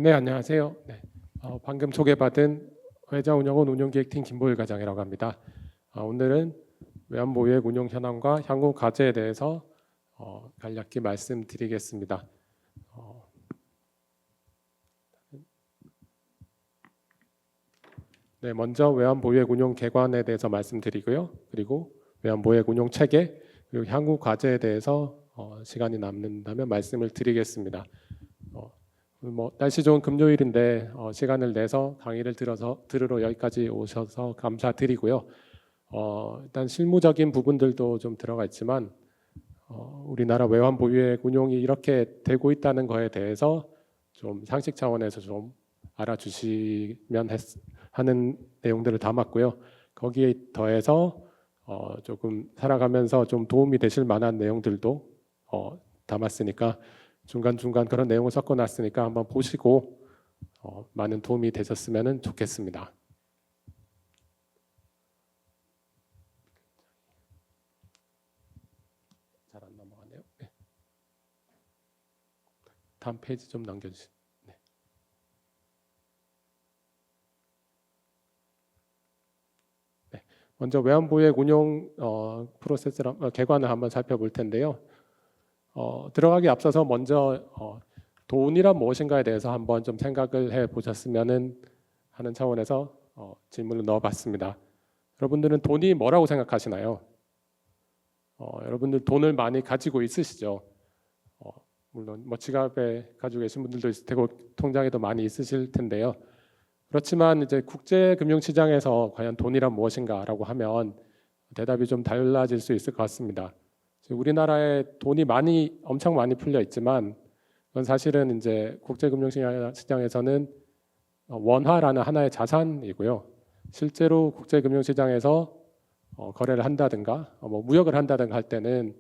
네, 안녕하세요. 네, 방금 소개받은 회자운영원 운용기획팀 김보일 과장이라고 합니다. 오늘은 외환보유액 운용 현황과 향후 과제에 대해서 간략히 말씀드리겠습니다. 네, 먼저 외환보유액 운용 개관에 대해서 말씀드리고요. 그리고 외환보유액 운용 체계, 그리고 향후 과제에 대해서 시간이 남는다면 말씀을 드리겠습니다. 날씨 좋은 금요일인데 시간을 내서 강의를 들으러 여기까지 오셔서 감사드리고요. 일단 실무적인 부분들도 좀 들어가 있지만 우리나라 외환 보유액 운용이 이렇게 되고 있다는 거에 대해서 좀 상식 차원에서 좀 알아주시면 하는 내용들을 담았고요. 거기에 더해서 조금 살아가면서 좀 도움이 되실 만한 내용들도 담았으니까 중간중간 그런 내용을 섞어놨으니까 한번 보시고 많은 도움이 되셨으면 좋겠습니다. 잘 안 넘어가네요. 네. 다음 페이지 좀 남겨주세요. 네. 네. 먼저 외환보유액 운용 프로세스를 개관을 한번 살펴볼 텐데요. 들어가기 앞서서 먼저 돈이란 무엇인가에 대해서 한번 좀 생각을 해 보셨으면 하는 차원에서 질문을 넣어봤습니다. 여러분들은 돈이 뭐라고 생각하시나요? 여러분들 돈을 많이 가지고 있으시죠? 물론 지갑에 가지고 계신 분들도 있을 테고 통장에도 많이 있으실 텐데요. 그렇지만 이제 국제금융시장에서 과연 돈이란 무엇인가라고 하면 대답이 좀 달라질 수 있을 것 같습니다. 우리나라에 돈이 엄청 많이 풀려 있지만 그건 사실은 이제 국제금융시장에서는 원화라는 하나의 자산이고요. 실제로 국제금융시장에서 거래를 한다든가 무역을 한다든가 할 때는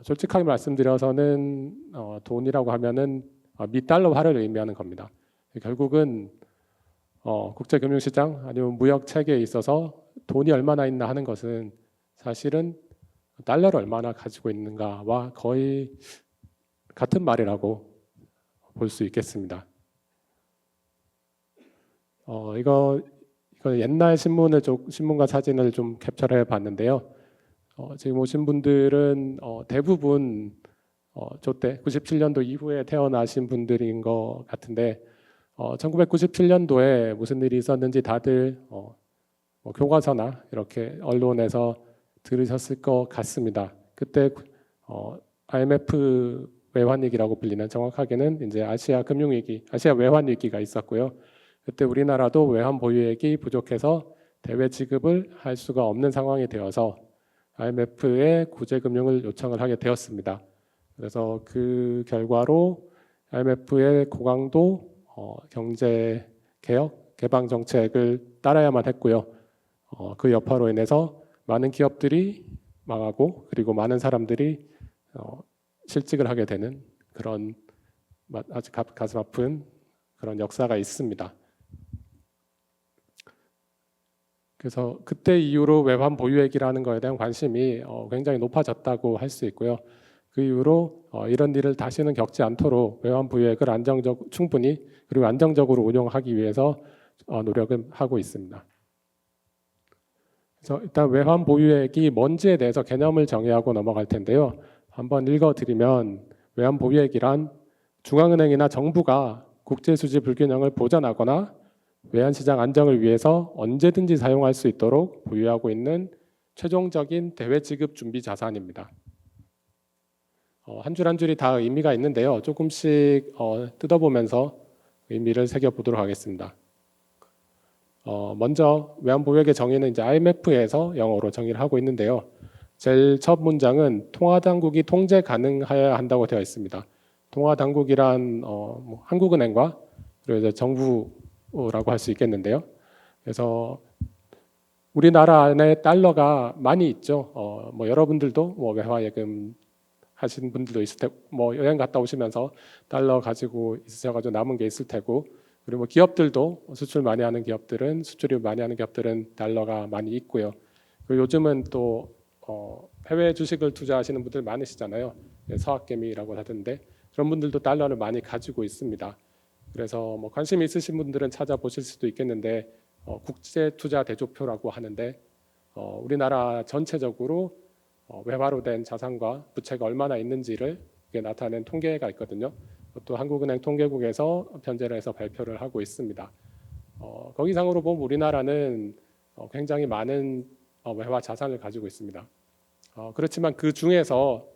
솔직하게 말씀드려서는 돈이라고 하면은 미달러화를 의미하는 겁니다. 결국은 국제금융시장 아니면 무역 체계에 있어서 돈이 얼마나 있나 하는 것은 사실은 달러를 얼마나 가지고 있는가와 거의 같은 말이라고 볼 수 있겠습니다. 이거 옛날 신문과 사진을 좀 캡처해 봤는데요. 지금 오신 분들은 대부분 저때 97년도 이후에 태어나신 분들인 것 같은데 1997년도에 무슨 일이 있었는지 다들 교과서나 이렇게 언론에서 들으셨을 것 같습니다. 그때 IMF 외환위기라고 불리는 정확하게는 이제 아시아 금융위기, 아시아 외환위기가 있었고요. 그때 우리나라도 외환 보유액이 부족해서 대외 지급을 할 수가 없는 상황이 되어서 IMF에 구제금융을 요청을 하게 되었습니다. 그래서 그 결과로 IMF의 고강도 경제 개혁, 개방 정책을 따라야만 했고요. 그 여파로 인해서 많은 기업들이 망하고 그리고 많은 사람들이 실직을 하게 되는 그런 아주 가슴 아픈 그런 역사가 있습니다. 그래서 그때 이후로 외환 보유액이라는 것에 대한 관심이 굉장히 높아졌다고 할 수 있고요. 그 이후로 이런 일을 다시는 겪지 않도록 외환 보유액을 충분히 그리고 안정적으로 운용하기 위해서 노력을 하고 있습니다. 그래서 일단 외환 보유액이 뭔지에 대해서 개념을 정의하고 넘어갈 텐데요. 한번 읽어드리면 외환 보유액이란 중앙은행이나 정부가 국제수지 불균형을 보전하거나 외환시장 안정을 위해서 언제든지 사용할 수 있도록 보유하고 있는 최종적인 대외 지급 준비 자산입니다. 한 줄 한 줄이 다 의미가 있는데요. 조금씩 뜯어보면서 의미를 새겨보도록 하겠습니다. 먼저 외환 보유액의 정의는 이제 IMF에서 영어로 정의를 하고 있는데요. 제일 첫 문장은 통화 당국이 통제 가능하여야 한다고 되어 있습니다. 통화 당국이란 한국은행과 그리고 이제 정부라고 할 수 있겠는데요. 그래서 우리나라 안에 달러가 많이 있죠. 여러분들도 외화예금 하시는 분들도 있을 테고, 여행 갔다 오시면서 달러 가지고 있으셔가지고 남은 게 있을 테고, 그리고 기업들도 수출 많이 하는 기업들은 수출입 많이 하는 기업들은 달러가 많이 있고요. 그리고 요즘은 또 해외 주식을 투자하시는 분들 많으시잖아요. 서학개미라고 하던데 그런 분들도 달러를 많이 가지고 있습니다. 그래서 뭐 관심 있으신 분들은 찾아보실 수도 있겠는데 국제투자대조표라고 하는데 우리나라 전체적으로 외화로 된 자산과 부채가 얼마나 있는지를 나타낸 통계가 있거든요. 또 한국은행 통계국에서 변제를 해서 발표를 하고 있습니다. 거기상으로 보면 우리나라는 굉장히 많은 외화 자산을 가지고 있습니다. 그렇지만 그 중에서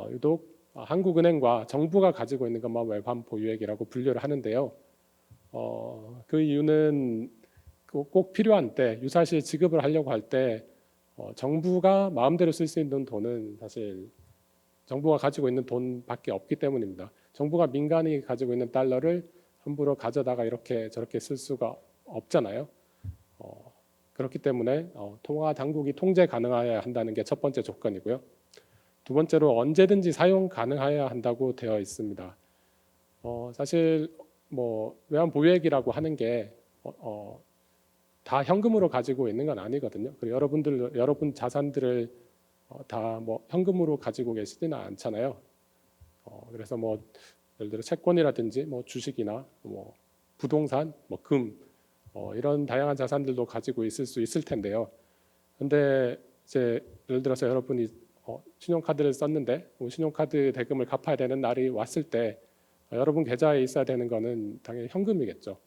유독 한국은행과 정부가 가지고 있는 것만 외환 보유액이라고 분류를 하는데요. 그 이유는 꼭 필요한 때 유사시 지급을 하려고 할 때 정부가 마음대로 쓸 수 있는 돈은 사실 정부가 가지고 있는 돈밖에 없기 때문입니다. 정부가 민간이 가지고 있는 달러를 함부로 가져다가 이렇게 저렇게 쓸 수가 없잖아요. 그렇기 때문에 통화 당국이 통제 가능해야 한다는 게 첫 번째 조건이고요. 두 번째로 언제든지 사용 가능해야 한다고 되어 있습니다. 사실 뭐 외환 보유액이라고 하는 게 다 현금으로 가지고 있는 건 아니거든요. 그리고 여러분 자산들을 다 뭐 현금으로 가지고 계시지는 않잖아요. 그래서 뭐 예를 들어 채권이라든지 뭐 주식이나 뭐 부동산, 뭐 금 이런 다양한 자산들도 가지고 있을 수 있을 텐데요. 근데 이제 예를 들어서 여러분이 신용카드를 썼는데 신용카드 대금을 갚아야 되는 날이 왔을 때 여러분 계좌에 있어야 되는 거는 당연히 현금이겠죠.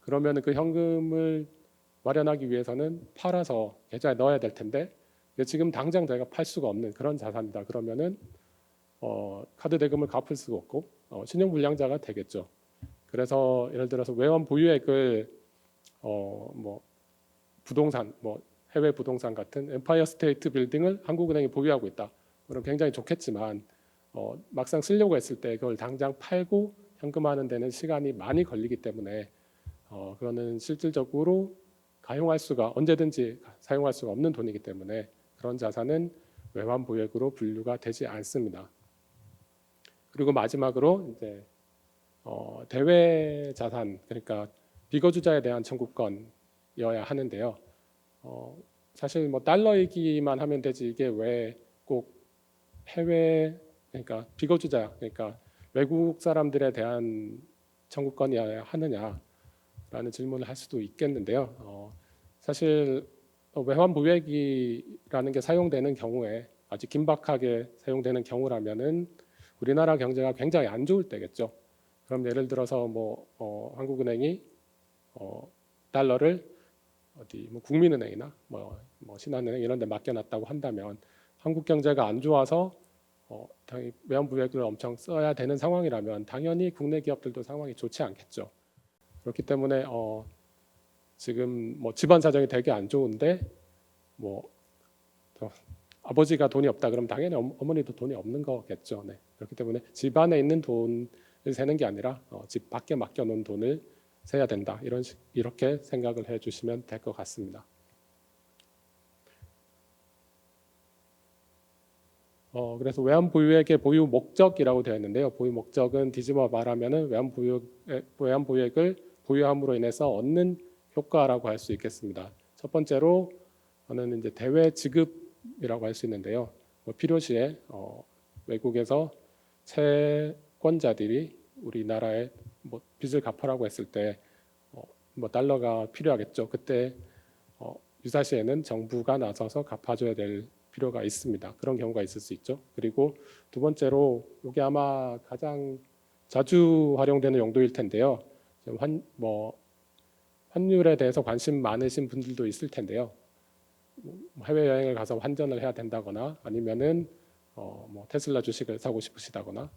그러면 그 현금을 마련하기 위해서는 팔아서 계좌에 넣어야 될 텐데 지금 당장 내가 팔 수가 없는 그런 자산이다. 그러면은 카드 대금을 갚을 수가 없고 신용불량자가 되겠죠. 그래서 예를 들어서 외환 보유액을 뭐 부동산, 뭐 해외 부동산 같은 엠파이어 스테이트 빌딩을 한국은행이 보유하고 있다. 그럼 굉장히 좋겠지만 막상 쓰려고 했을 때 그걸 당장 팔고 현금화하는 데는 시간이 많이 걸리기 때문에 그거는 실질적으로 가용할 수가 언제든지 사용할 수가 없는 돈이기 때문에 그런 자산은 외환 보유액으로 분류가 되지 않습니다. 그리고 마지막으로 이제 대외 자산, 그러니까 비거주자에 대한 청구권이어야 하는데요. 사실 뭐 달러이기만 하면 되지 이게 왜 꼭 해외, 그러니까 비거주자, 그러니까 외국 사람들에 대한 청구권이어야 하느냐라는 질문을 할 수도 있겠는데요. 사실 외환 보유액이라는 게 사용되는 경우에 아주 긴박하게 사용되는 경우라면은 우리나라 경제가 굉장히 안 좋을 때겠죠. 그럼 예를 들어서 뭐 한국은행이 달러를 어디 뭐 국민은행이나 뭐 신한은행 이런 데 맡겨놨다고 한다면 한국 경제가 안 좋아서 당연히 외환 보유액을 엄청 써야 되는 상황이라면 당연히 국내 기업들도 상황이 좋지 않겠죠. 그렇기 때문에 지금 뭐 집안 사정이 되게 안 좋은데 뭐 아버지가 돈이 없다 그러면 당연히 어머니도 돈이 없는 거겠죠. 네. 그렇기 때문에 집안에 있는 돈을 세는 게 아니라 집 밖에 맡겨놓은 돈을 세야 된다. 이렇게 생각을 해주시면 될 것 같습니다. 그래서 외환 보유액의 보유 목적이라고 되어 있는데요. 보유 목적은 뒤집어 말하면은 외환 보유액을 보유함으로 인해서 얻는 효과라고 할 수 있겠습니다. 첫 번째로는 이제 대외 지급이라고 할 수 있는데요. 뭐 필요시에 외국에서 채권자들이 우리나라에 뭐 빚을 갚으라고 했을 때 뭐 달러가 필요하겠죠. 그때 유사시에는 정부가 나서서 갚아줘야 될 필요가 있습니다. 그런 경우가 있을 수 있죠. 그리고 두 번째로 이게 아마 가장 자주 활용되는 용도일 텐데요. 환율에 대해서 관심 많으신 분들도 있을 텐데요. 해외 여행을 가서 환전을 해야 된다거나 아니면은 뭐 테슬라 주식을 사고 싶으시다거나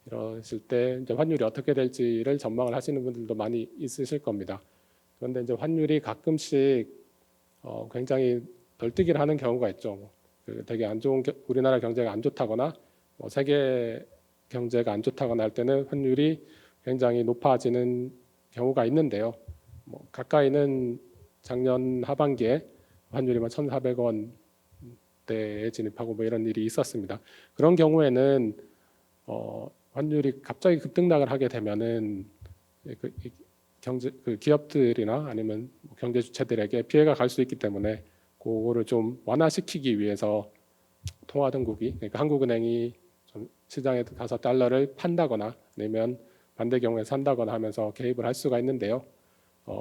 이러실 때 이제 환율이 어떻게 될지를 전망을 하시는 분들도 많이 있으실 겁니다. 그런데 이제 환율이 가끔씩 굉장히 덜뛰기를 하는 경우가 있죠. 되게 안 좋은 우리나라 경제가 안 좋다거나 세계 경제가 안 좋다거나 할 때는 환율이 굉장히 높아지는 경우가 있는데요. 가까이는 작년 하반기에 환율이 1,400원대에 진입하고 뭐 이런 일이 있었습니다. 그런 경우에는 환율이 갑자기 급등락을 하게 되면은 그 기업들이나 아니면 경제 주체들에게 피해가 갈 수 있기 때문에 그거를 좀 완화시키기 위해서 통화당국이 그러니까 한국은행이 좀 시장에 가서 달러를 판다거나 아니면 반대 경우에 산다거나 하면서 개입을 할 수가 있는데요.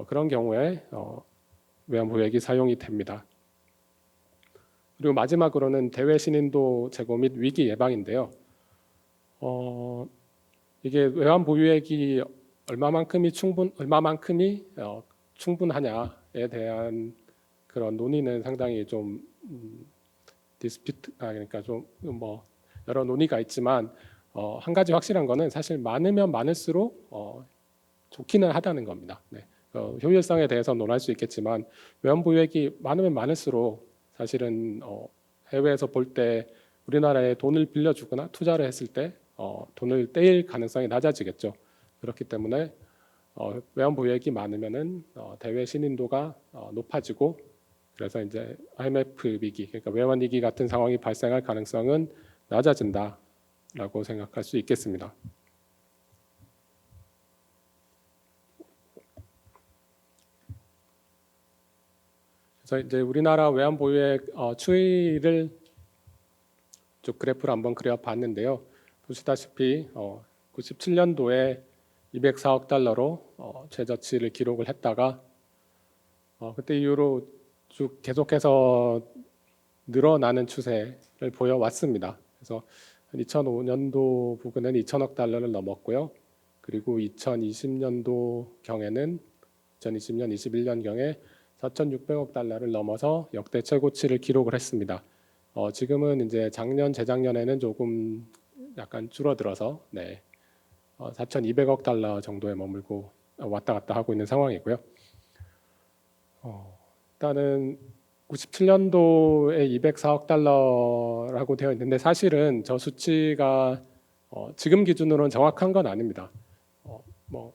그런 경우에 외환보유액이 사용이 됩니다. 그리고 마지막으로는 대외 신인도 제고 및 위기 예방인데요. 이게 외환보유액이 얼마만큼이 충분하냐에 대한 그런 논의는 상당히 좀 그러니까 좀 뭐 여러 논의가 있지만 한 가지 확실한 거는 사실 많으면 많을수록 좋기는 하다는 겁니다. 네. 효율성에 대해서 논할 수 있겠지만 외환보유액이 많으면 많을수록 사실은 해외에서 볼 때 우리나라에 돈을 빌려주거나 투자를 했을 때 돈을 떼일 가능성이 낮아지겠죠. 그렇기 때문에 외환보유액이 많으면은 대외 신인도가 높아지고 그래서 이제 IMF 위기, 그러니까 외환 위기 같은 상황이 발생할 가능성은 낮아진다라고 생각할 수 있겠습니다. 그래서 이제 우리나라 외환 보유액 추이를 쭉 그래프를 한번 그려봤는데요. 보시다시피 97년도에 204억 달러로 최저치를 기록을 했다가 그때 이후로 쭉 계속해서 늘어나는 추세를 보여왔습니다. 그래서 2005년도 부근은 2천억 달러를 넘었고요. 그리고 2020년도 경에는 2020년, 21년 경에 4,600억 달러를 넘어서 역대 최고치를 기록을 했습니다. 지금은 이제 작년, 재작년에는 조금 약간 줄어들어서 4,200억 달러 정도에 머물고 왔다 갔다 하고 있는 상황이고요. 일단은 97년도에 204억 달러라고 되어 있는데 사실은 저 수치가 지금 기준으로는 정확한 건 아닙니다. 뭐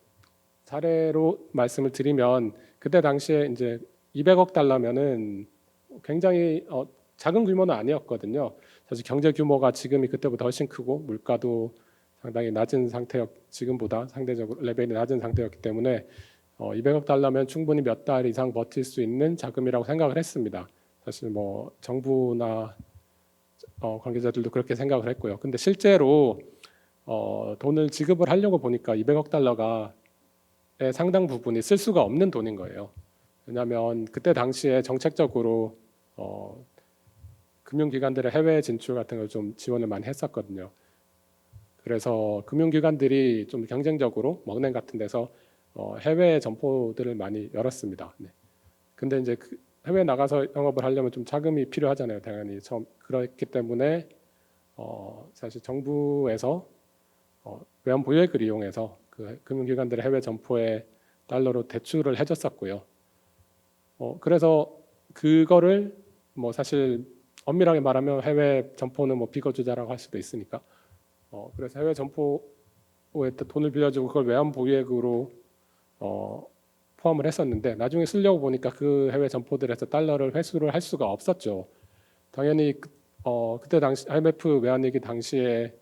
사례로 말씀을 드리면 그때 당시에 이제 200억 달러면은 굉장히 작은 규모는 아니었거든요. 사실 경제 규모가 지금이 그때보다 훨씬 크고 물가도 상당히 낮은 지금보다 상대적으로 레벨이 낮은 상태였기 때문에 200억 달러면 충분히 몇 달 이상 버틸 수 있는 자금이라고 생각을 했습니다. 사실 뭐 정부나 관계자들도 그렇게 생각을 했고요. 근데 실제로 돈을 지급을 하려고 보니까 200억 달러가 상당 부분이 쓸 수가 없는 돈인 거예요. 왜냐하면 그때 당시에 정책적으로 금융기관들의 해외 진출 같은 걸 좀 지원을 많이 했었거든요. 그래서 금융기관들이 좀 경쟁적으로 먹는 같은 데서 해외 점포들을 많이 열었습니다. 네. 근데 이제 해외 나가서 영업을 하려면 좀 자금이 필요하잖아요. 당연히 그렇기 때문에 사실 정부에서 외환 보유액을 이용해서 그 금융기관들의 해외 점포에 달러로 대출을 해줬었고요. 그래서 그거를 뭐 사실 엄밀하게 말하면 해외 점포는 뭐 비거주자라고 할 수도 있으니까 그래서 해외 점포에 돈을 빌려주고 그걸 외환 보유액으로 포함을 했었는데 나중에 쓰려고 보니까 그 해외 점포들에서 달러를 회수를 할 수가 없었죠. 당연히 그때 당시 IMF 외환위기 당시에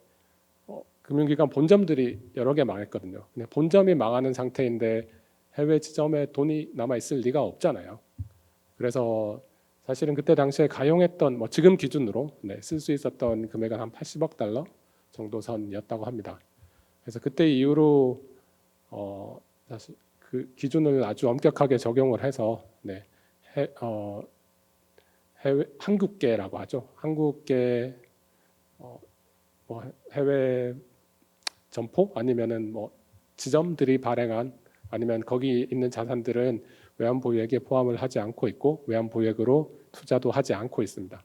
금융기관 본점들이 여러 개 망했거든요. 근데 본점이 망하는 상태인데 해외 지점에 돈이 남아 있을 리가 없잖아요. 그래서 사실은 그때 당시에 가용했던 지금 기준으로 쓸 수 있었던 금액은 한 80억 달러 정도 선이었다고 합니다. 그래서 그때 이후로 사실 그 기준을 아주 엄격하게 적용을 해서 한국계라고 하죠. 한국계 해외 점포 아니면은 지점들이 발행한 아니면 거기 있는 자산들은 외환 보유액에 포함을 하지 않고 있고 외환 보유액으로 투자도 하지 않고 있습니다.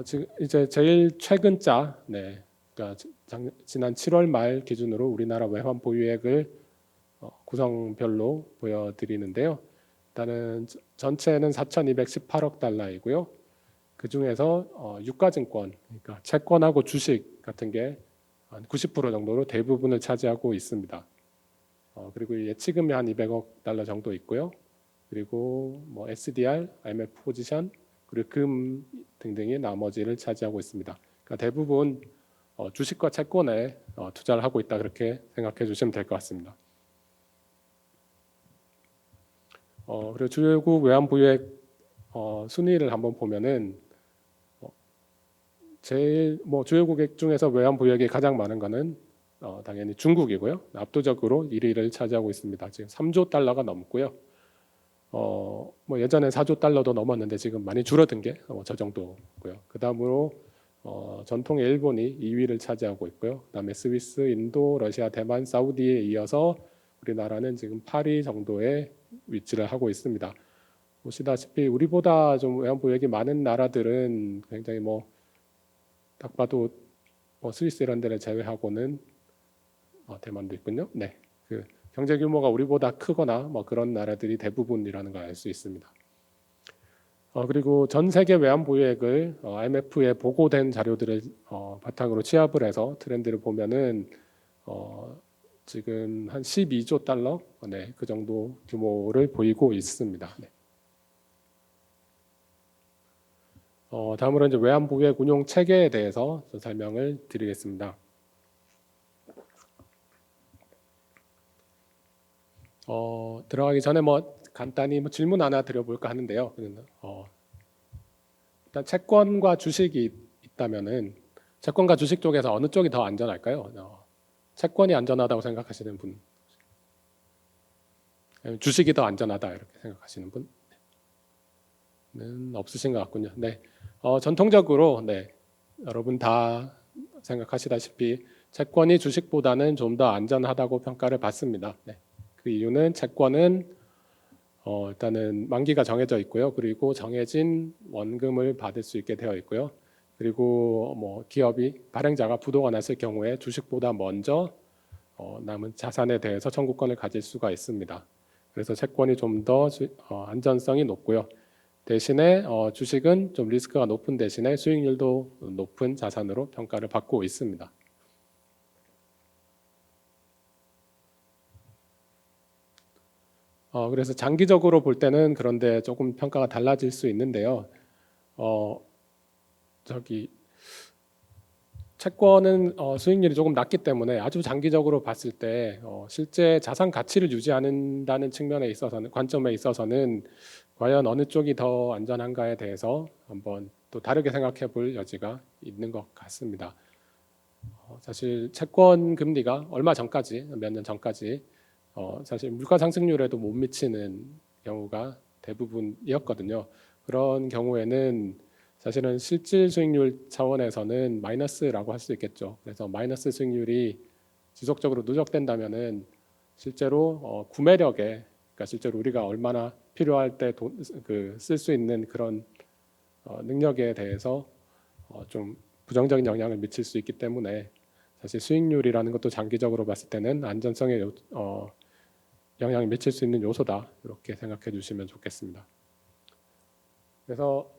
지금 이제 제일 최근자, 그러니까 지난 7월 말 기준으로 우리나라 외환 보유액을 구성별로 보여드리는데요. 일단은 전체는 4,218억 달러이고요. 그 중에서 유가증권, 그러니까 채권하고 주식 같은 게 한 90% 정도로 대부분을 차지하고 있습니다. 그리고 예치금이 한 200억 달러 정도 있고요. 그리고 SDR, IMF 포지션, 그리고 금 등등이 나머지를 차지하고 있습니다. 그러니까 대부분 주식과 채권에 투자를 하고 있다 그렇게 생각해 주시면 될 것 같습니다. 그리고 주요국 외환 보유액 순위를 한번 보면은 제일 주요 고객 중에서 외환 보유액이 가장 많은 거는 당연히 중국이고요. 압도적으로 1위를 차지하고 있습니다. 지금 3조 달러가 넘고요. 예전에 4조 달러도 넘었는데 지금 많이 줄어든 게 저 정도고요. 그 다음으로 전통의 일본이 2위를 차지하고 있고요. 그다음에 스위스, 인도, 러시아, 대만, 사우디에 이어서 우리나라는 지금 8위 정도의 위치를 하고 있습니다. 보시다시피 우리보다 좀 외환 보유액이 많은 나라들은 굉장히 딱 봐도 스위스 이런 데를 제외하고는 대만도 있군요. 네, 그 경제 규모가 우리보다 크거나 그런 나라들이 대부분이라는 걸 알 수 있습니다. 그리고 전 세계 외환 보유액을 IMF에 보고된 자료들을 바탕으로 취합을 해서 트렌드를 보면은 지금 한 12조 달러, 네, 그 정도 규모를 보이고 있습니다. 네. 다음으로 이제 외환 보유액 운용 체계에 대해서 좀 설명을 드리겠습니다. 들어가기 전에 간단히 질문 하나 드려볼까 하는데요. 일단 채권과 주식이 있다면은 채권과 주식 쪽에서 어느 쪽이 더 안전할까요? 채권이 안전하다고 생각하시는 분, 아니면 주식이 더 안전하다 이렇게 생각하시는 분은 없으신 것 같군요. 네, 전통적으로 네, 여러분 다 생각하시다시피 채권이 주식보다는 좀 더 안전하다고 평가를 받습니다. 네, 그 이유는 채권은 일단은 만기가 정해져 있고요. 그리고 정해진 원금을 받을 수 있게 되어 있고요. 그리고 기업이 발행자가 부도가 났을 경우에 주식보다 먼저 남은 자산에 대해서 청구권을 가질 수가 있습니다. 그래서 채권이 좀 더 안전성이 높고요. 대신에 주식은 좀 리스크가 높은 대신에 수익률도 높은 자산으로 평가를 받고 있습니다. 그래서 장기적으로 볼 때는 그런데 조금 평가가 달라질 수 있는데요. 채권은 수익률이 조금 낮기 때문에 아주 장기적으로 봤을 때 실제 자산 가치를 유지한다는 측면에 있어서는 관점에 있어서는 과연 어느 쪽이 더 안전한가에 대해서 한번 또 다르게 생각해 볼 여지가 있는 것 같습니다. 사실 채권 금리가 얼마 전까지 몇 년 전까지 사실 물가 상승률에도 못 미치는 경우가 대부분이었거든요. 그런 경우에는 사실은 실질 수익률 차원에서는 마이너스라고 할 수 있겠죠. 그래서 마이너스 수익률이 지속적으로 누적된다면은 실제로 구매력에, 그러니까 실제로 우리가 얼마나 필요할 때 쓸 수 있는 그런 능력에 대해서 좀 부정적인 영향을 미칠 수 있기 때문에 사실 수익률이라는 것도 장기적으로 봤을 때는 안전성에 영향을 미칠 수 있는 요소다, 이렇게 생각해 주시면 좋겠습니다. 그래서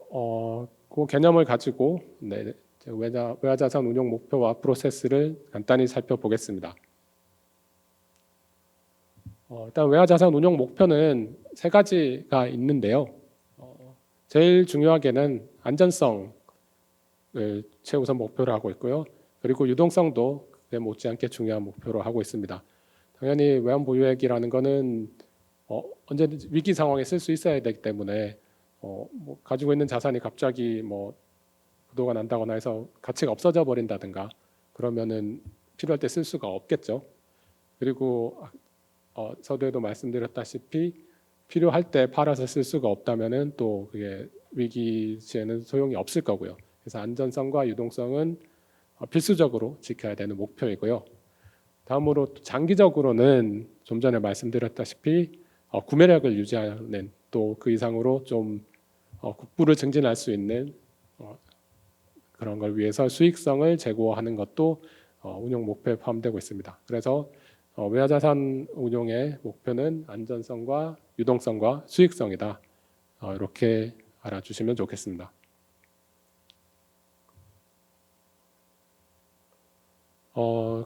그 개념을 가지고 네, 외화자산 운용 목표와 프로세스를 간단히 살펴보겠습니다. 일단 외화자산 운용 목표는 세 가지가 있는데요. 제일 중요하게는 안전성을 최우선 목표로 하고 있고요. 그리고 유동성도 그에 못지않게 중요한 목표로 하고 있습니다. 당연히 외환 보유액이라는 거는 언제든지 위기 상황에 쓸 수 있어야 되기 때문에 가지고 있는 자산이 갑자기 부도가 난다거나 해서 가치가 없어져 버린다든가 그러면은 필요할 때 쓸 수가 없겠죠. 그리고 서두에도 말씀드렸다시피 필요할 때 팔아서 쓸 수가 없다면은 또 그게 위기 시에는 소용이 없을 거고요. 그래서 안전성과 유동성은 필수적으로 지켜야 되는 목표이고요. 다음으로 장기적으로는 좀 전에 말씀드렸다시피 구매력을 유지하는, 또 그 이상으로 좀 국부를 증진할 수 있는 그런 걸 위해서 수익성을 제고하는 것도 운용 목표에 포함되고 있습니다. 그래서 외화자산 운용의 목표는 안전성과 유동성과 수익성이다, 이렇게 알아주시면 좋겠습니다.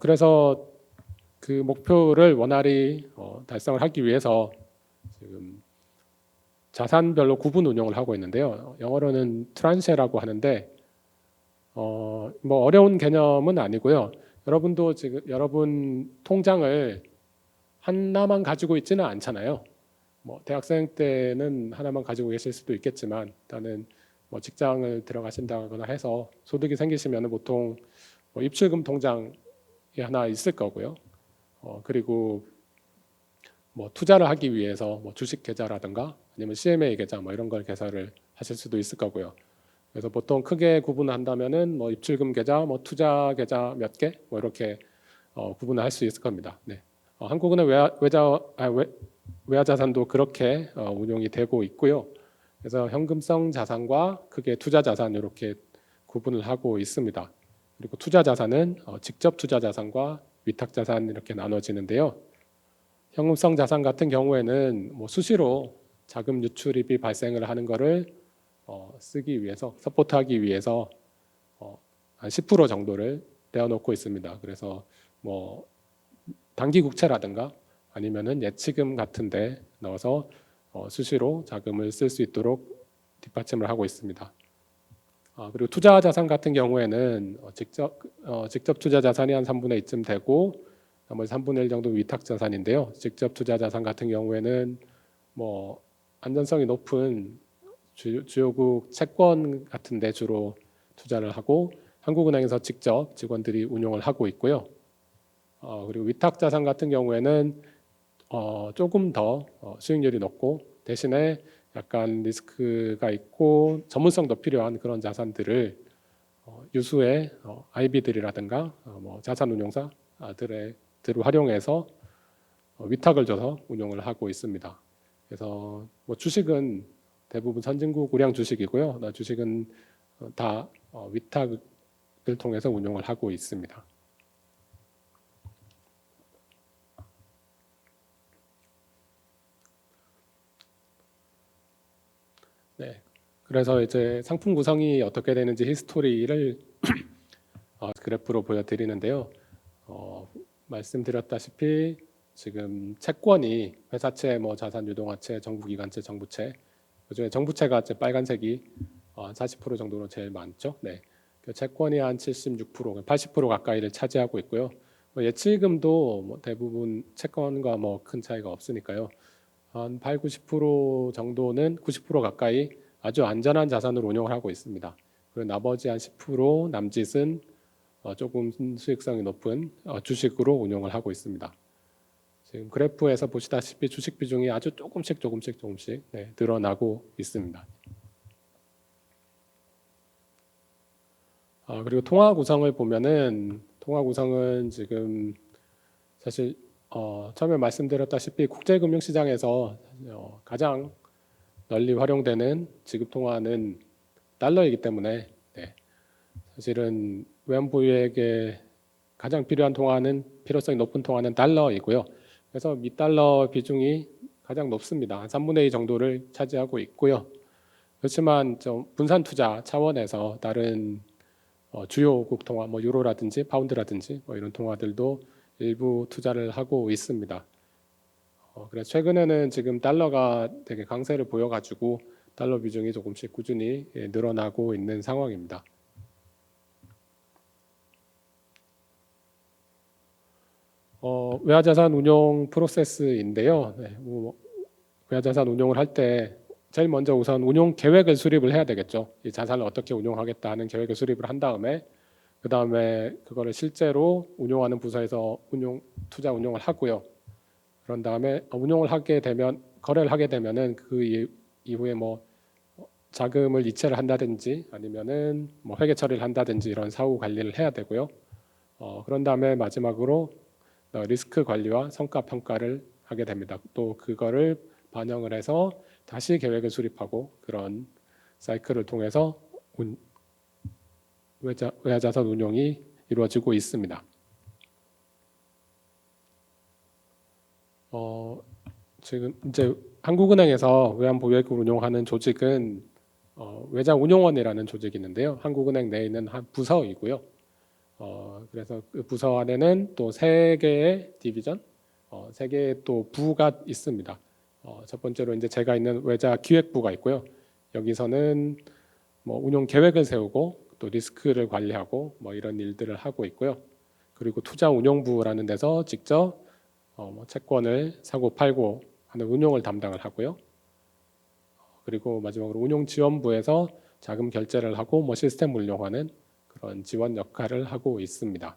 그래서 그 목표를 원활히 달성을 하기 위해서 지금 자산별로 구분 운용을 하고 있는데요. 영어로는 트란쉐라고 하는데 어려운 개념은 아니고요. 여러분도 지금 여러분 통장을 하나만 가지고 있지는 않잖아요. 대학생 때는 하나만 가지고 계실 수도 있겠지만 일단은 뭐 직장을 들어가신다거나 해서 소득이 생기시면 보통 뭐 입출금 통장이 하나 있을 거고요. 그리고 뭐 투자를 하기 위해서 뭐 주식 계좌라든가 아니면 CMA 계좌 뭐 이런 걸 개설을 하실 수도 있을 거고요. 그래서 보통 크게 구분한다면은 뭐 입출금 계좌, 뭐 투자 계좌 몇 개, 뭐 이렇게 구분을 할 수 있을 겁니다. 네. 한국은행 외화 자산도 그렇게 운용이 되고 있고요. 그래서 현금성 자산과 크게 투자 자산 이렇게 구분을 하고 있습니다. 그리고 투자 자산은 직접 투자 자산과 위탁 자산 이렇게 나눠지는데요. 현금성 자산 같은 경우에는 뭐 수시로 자금 유출입이 발생을 하는 것을 쓰기 위해서 서포트하기 위해서 한 10% 정도를 내어놓고 있습니다. 그래서 뭐 단기 국채라든가 아니면은 예치금 같은데 넣어서 수시로 자금을 쓸 수 있도록 뒷받침을 하고 있습니다. 그리고 투자 자산 같은 경우에는 직접 투자 자산이 한 3분의 2쯤 되고 나머지 3분의 1 정도 위탁 자산인데요. 직접 투자 자산 같은 경우에는 뭐 안전성이 높은 주요국 채권 같은데 주로 투자를 하고 한국은행에서 직접 직원들이 운용을 하고 있고요. 그리고 위탁 자산 같은 경우에는 조금 더 수익률이 높고 대신에 약간 리스크가 있고 전문성도 필요한 그런 자산들을 유수의 IB들이라든가 뭐 자산운용사들을 활용해서 위탁을 줘서 운용을 하고 있습니다. 그래서 뭐 주식은 대부분 선진국 우량 주식이고요. 주식은 다 위탁을 통해서 운용을 하고 있습니다. 네. 그래서 이제 상품 구성이 어떻게 되는지 히스토리를 그래프로 보여드리는데요. 말씀드렸다시피 지금 채권이 회사채, 뭐 자산유동화채, 정부기관채, 정부채 그중에 정부채가 이제 빨간색이 40% 정도로 제일 많죠. 네. 그 채권이 한 76%, 80% 가까이를 차지하고 있고요. 예치금도 뭐 대부분 채권과 뭐 큰 차이가 없으니까요. 한 8, 90% 정도는 90% 가까이 아주 안전한 자산으로 운용을 하고 있습니다. 그리고 나머지 한 10% 남짓은 조금 수익성이 높은 주식으로 운용을 하고 있습니다. 지금 그래프에서 보시다시피 주식 비중이 아주 조금씩 네, 늘어나고 있습니다. 그리고 통화 구성을 보면은 통화 구성은 지금 사실 처음에 말씀드렸다시피 국제금융시장에서 가장 널리 활용되는 지급 통화는 달러이기 때문에 네, 사실은 외환보유액에 가장 필요한 통화는 필요성이 높은 통화는 달러이고요. 그래서 미달러 비중이 가장 높습니다. 한 3분의 2 정도를 차지하고 있고요. 그렇지만 좀 분산 투자 차원에서 다른 주요국 통화, 뭐 유로라든지 파운드라든지 뭐 이런 통화들도 일부 투자를 하고 있습니다. 그래서 최근에는 지금 달러가 되게 강세를 보여가지고 달러 비중이 조금씩 꾸준히 늘어나고 있는 상황입니다. 외화자산 운용 프로세스인데요. 네, 외화자산 운용을 할 때 제일 먼저 우선 운용 계획을 수립을 해야 되겠죠. 이 자산을 어떻게 운용하겠다는 계획을 수립을 한 다음에 그 다음에 그거를 실제로 운용하는 부서에서 투자 운용을 하고요. 그런 다음에 운용을 하게 되면 거래를 하게 되면은 그 이후에 뭐 자금을 이체를 한다든지 아니면은 뭐 회계 처리를 한다든지 이런 사후 관리를 해야 되고요. 그런 다음에 마지막으로 리스크 관리와 성과 평가를 하게 됩니다. 또 그거를 반영을 해서 다시 계획을 수립하고 그런 사이클을 통해서 외화자산 운용이 이루어지고 있습니다. 지금 이제 한국은행에서 외환보유액을 운용하는 조직은 외자운용원이라는 조직이 있는데요. 한국은행 내에 있는 한 부서이고요. 그래서 그 부서 안에는 또 세 개의 디비전, 세 개의 또 부가 있습니다. 첫 번째로 이제 제가 있는 외자기획부가 있고요. 여기서는 뭐 운용 계획을 세우고 또 리스크를 관리하고 뭐 이런 일들을 하고 있고요. 그리고 투자운용부라는 데서 직접 뭐 채권을 사고 팔고 하는 운용을 담당을 하고요. 그리고 마지막으로 운용지원부에서 자금 결제를 하고 뭐 시스템 운영하는 그런 지원 역할을 하고 있습니다.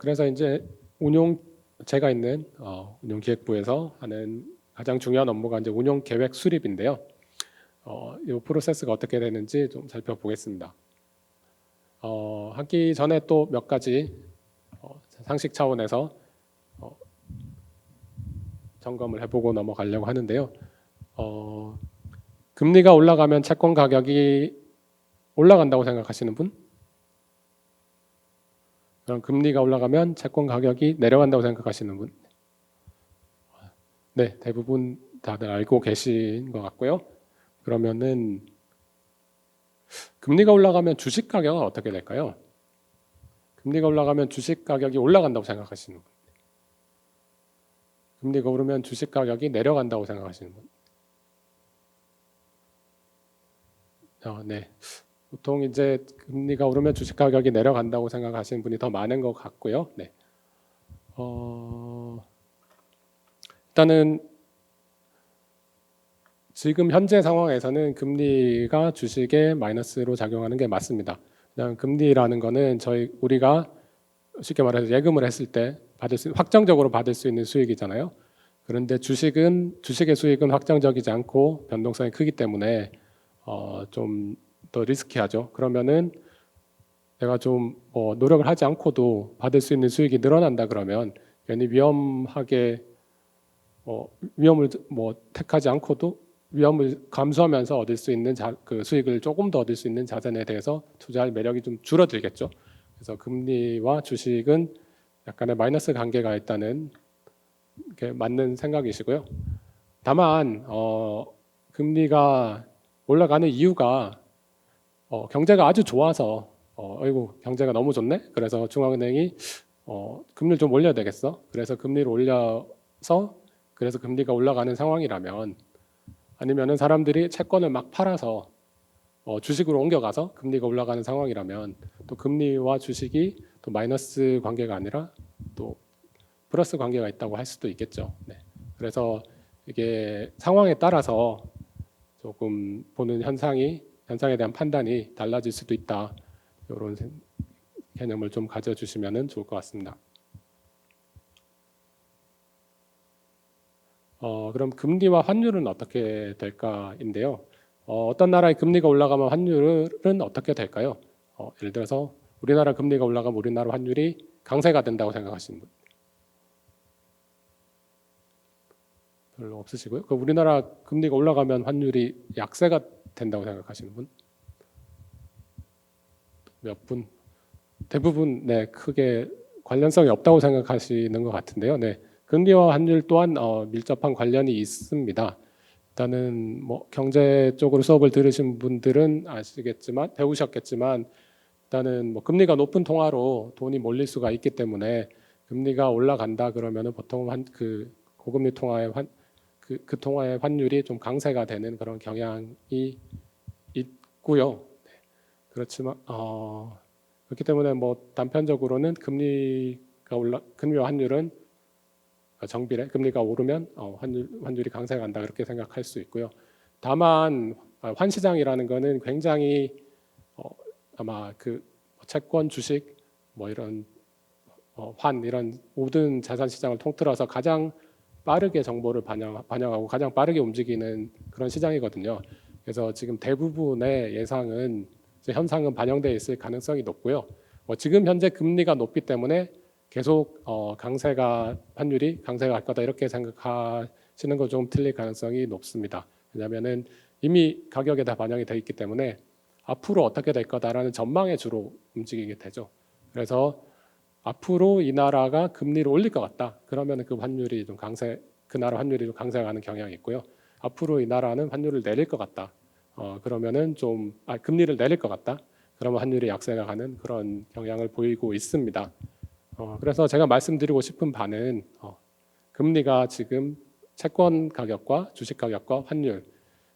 그래서 이제 제가 있는 운용기획부에서 하는 가장 중요한 업무가 이제 운용 계획 수립인데요. 이 프로세스가 어떻게 되는지 좀 살펴보겠습니다. 하기 전에 또 몇 가지 상식 차원에서 점검을 해보고 넘어가려고 하는데요. 금리가 올라가면 채권 가격이 올라간다고 생각하시는 분? 그럼 금리가 올라가면 채권 가격이 내려간다고 생각하시는 분? 네, 대부분 다들 알고 계신 것 같고요. 그러면은 금리가 올라가면 주식 가격은 어떻게 될까요? 금리가 올라가면 주식 가격이 올라간다고 생각하시는 분? 금리가 오르면 주식 가격이 내려간다고 생각하시는 분? 네. 보통 이제 금리가 오르면 주식 가격이 내려간다고 생각하시는 분이 더 많은 것 같고요. 네. 일단은 지금 현재 상황에서는 금리가 주식에 마이너스로 작용하는 게 맞습니다. 그냥 금리라는 거는 우리가 쉽게 말해서 예금을 했을 때 확정적으로 받을 수 있는 수익이잖아요. 그런데 주식의 수익은 확정적이지 않고 변동성이 크기 때문에 좀 더 리스키하죠. 그러면은 내가 좀 노력을 하지 않고도 받을 수 있는 수익이 늘어난다 그러면 괜히 위험을 택하지 않고도 위험을 감수하면서 얻을 수 있는 그 수익을 조금 더 얻을 수 있는 자산에 대해서 투자할 매력이 좀 줄어들겠죠. 그래서 금리와 주식은 약간의 마이너스 관계가 있다는 게 맞는 생각이시고요. 다만 금리가 올라가는 이유가 경제가 아주 좋아서 아이고 경제가 너무 좋네. 그래서 중앙은행이 금리를 좀 올려야 되겠어. 그래서 금리를 올려서 그래서 금리가 올라가는 상황이라면 아니면은 사람들이 채권을 막 팔아서 주식으로 옮겨가서 금리가 올라가는 상황이라면 또 금리와 주식이 또 마이너스 관계가 아니라 또 플러스 관계가 있다고 할 수도 있겠죠. 네. 그래서 이게 상황에 따라서 조금 보는 현상에 대한 판단이 달라질 수도 있다. 이런 개념을 좀 가져주시면 좋을 것 같습니다. 그럼 금리와 환율은 어떻게 될까인데요. 어떤 나라의 금리가 올라가면 환율은 어떻게 될까요? 예를 들어서 우리나라 금리가 올라가면 우리나라 환율이 강세가 된다고 생각하시는 분 별로 없으시고요. 그 우리나라 금리가 올라가면 환율이 약세가 된다고 생각하시는 분? 몇 분? 대부분 네, 크게 관련성이 없다고 생각하시는 것 같은데요. 네, 금리와 환율 또한 밀접한 관련이 있습니다. 일단은 경제 쪽으로 수업을 들으신 분들은 아시겠지만 배우셨겠지만 일단은 금리가 높은 통화로 돈이 몰릴 수가 있기 때문에 금리가 올라간다 그러면은 보통 그 고금리 통화의 그 통화의 환율이 좀 강세가 되는 그런 경향이 있고요. 네, 그렇지만 그렇기 때문에 단편적으로는 금리와 환율은 정비례 금리가 오르면 환율이 강세간다 그렇게 생각할 수 있고요. 다만 환시장이라는 거는 굉장히 아마 그 채권, 주식 이런 이런 모든 자산 시장을 통틀어서 가장 빠르게 정보를 반영하고 가장 빠르게 움직이는 그런 시장이거든요. 그래서 지금 대부분의 현상은 반영되어 있을 가능성이 높고요. 지금 현재 금리가 높기 때문에 계속 환율이 강세가 갈 거다 이렇게 생각하시는 건 좀 틀릴 가능성이 높습니다. 왜냐하면은 이미 가격에 다 반영이 되어 있기 때문에 앞으로 어떻게 될 거다라는 전망에 주로 움직이게 되죠. 그래서 앞으로 이 나라가 금리를 올릴 것 같다. 그러면 그 나라 환율이 좀 강세가는 경향이 있고요. 앞으로 이 나라는 환율을 내릴 것 같다. 그러면은 금리를 내릴 것 같다. 그러면 환율이 약세가 가는 그런 경향을 보이고 있습니다. 그래서 제가 말씀드리고 싶은 바는 금리가 지금 채권 가격과 주식 가격과 환율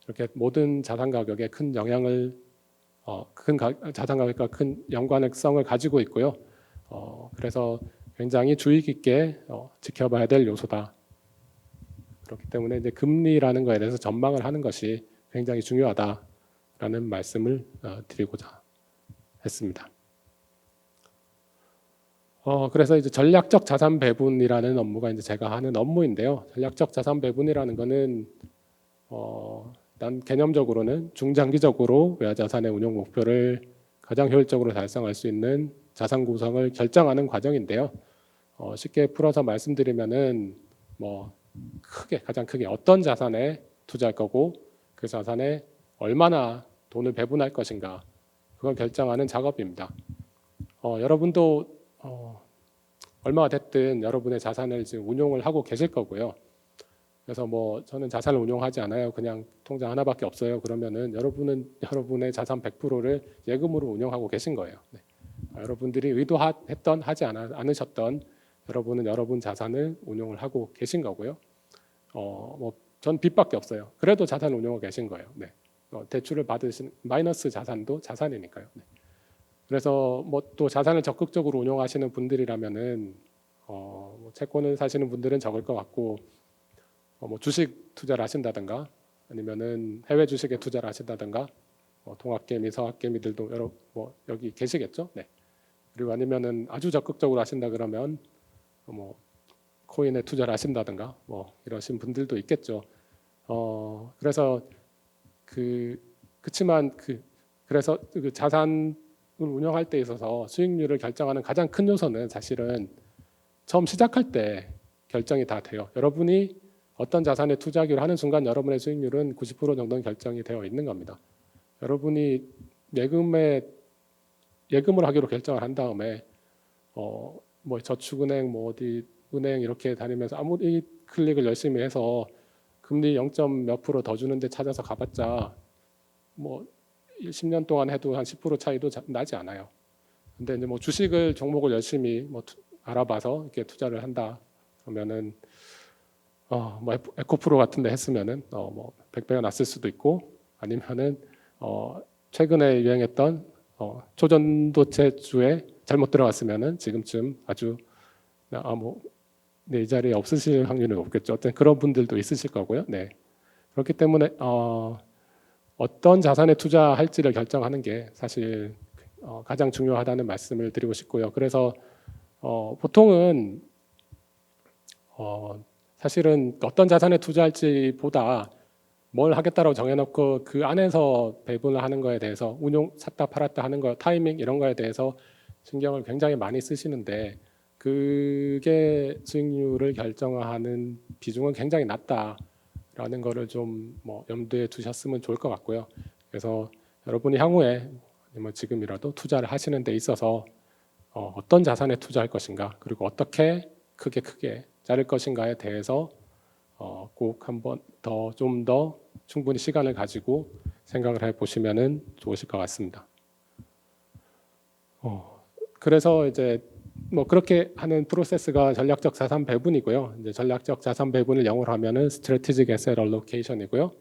이렇게 모든 자산 가격에 큰 영향을 자산 가격과 큰 연관성을 가지고 있고요. 그래서 굉장히 주의 깊게 지켜봐야 될 요소다. 그렇기 때문에 이제 금리라는 거에 대해서 전망을 하는 것이 굉장히 중요하다라는 말씀을 드리고자 했습니다. 그래서 이제 전략적 자산 배분이라는 업무가 이제 제가 하는 업무인데요. 전략적 자산 배분이라는 거는 일단 개념적으로는 중장기적으로 외화 자산의 운용 목표를 가장 효율적으로 달성할 수 있는 자산 구성을 결정하는 과정인데요. 쉽게 풀어서 말씀드리면은 뭐 가장 크게 어떤 자산에 투자할 거고 그 자산에 얼마나 돈을 배분할 것인가 그걸 결정하는 작업입니다. 여러분도 얼마가 됐든 여러분의 자산을 지금 운용을 하고 계실 거고요. 그래서 뭐 저는 자산을 운용하지 않아요. 그냥 통장 하나밖에 없어요. 그러면은 여러분은 여러분의 자산 100%를 예금으로 운용하고 계신 거예요. 네. 여러분들이 의도했던 하지 않으셨던 여러분은 여러분 자산을 운용을 하고 계신 거고요. 뭐 전 빚밖에 없어요. 그래도 자산 운용하고 계신 거예요. 네. 대출을 받으신 마이너스 자산도 자산이니까요. 네. 그래서 뭐 또 자산을 적극적으로 운용하시는 분들이라면은 뭐 채권을 사시는 분들은 적을 것 같고 뭐 주식 투자를 하신다든가 아니면은 해외 주식에 투자를 하신다든가 동학개미, 서학개미들도 뭐 여기 계시겠죠. 네. 그리고 아니면은 아주 적극적으로 하신다 그러면 뭐 코인에 투자를 하신다든가 뭐 이러신 분들도 있겠죠. 그래서 그렇지만 그래서 그 자산을 운영할 때 있어서 수익률을 결정하는 가장 큰 요소는 사실은 처음 시작할 때 결정이 다 돼요. 여러분이 어떤 자산에 투자하기로 하는 순간 여러분의 수익률은 90% 정도는 결정이 되어 있는 겁니다. 여러분이 예금을 하기로 결정을 한 다음에 뭐 저축은행 뭐 어디 은행 이렇게 다니면서 아무리 클릭을 열심히 해서 금리 0. 몇 프로 더 주는데 찾아서 가봤자 뭐 10년 동안 해도 한 10% 차이도 나지 않아요. 근데 이제 뭐 주식을 종목을 열심히 뭐 알아봐서 이렇게 투자를 한다 그러면은 뭐 에코프로 같은 데 했으면은 뭐 100배가 났을 수도 있고 아니면은 최근에 유행했던 초전도체주에 잘못 들어갔으면은 지금쯤 아주 뭐 네, 이 자리에 없으실 확률은 없겠죠. 어떤 그런 분들도 있으실 거고요. 네. 그렇기 때문에 어떤 자산에 투자할지를 결정하는 게 사실 가장 중요하다는 말씀을 드리고 싶고요. 그래서 보통은 사실은 어떤 자산에 투자할지보다 뭘 하겠다라고 정해놓고 그 안에서 배분을 하는 거에 대해서 운용 샀다 팔았다 하는 거 타이밍 이런 거에 대해서 신경을 굉장히 많이 쓰시는데 그게 수익률을 결정하는 비중은 굉장히 낮다라는 거를 좀 뭐 염두에 두셨으면 좋을 것 같고요. 그래서 여러분이 향후에 아니면 지금이라도 투자를 하시는 데 있어서 어떤 자산에 투자할 것인가 그리고 어떻게 크게 자를 것인가에 대해서 꼭 한번 좀 더 충분히 시간을 가지고 생각을 해보시면은 좋으실 것 같습니다. 그래서 이제 뭐 그렇게 하는 프로세스가 전략적 자산 배분이고요. 이제 전략적 자산 배분을 영어로 하면은 Strategic Asset Allocation이고요.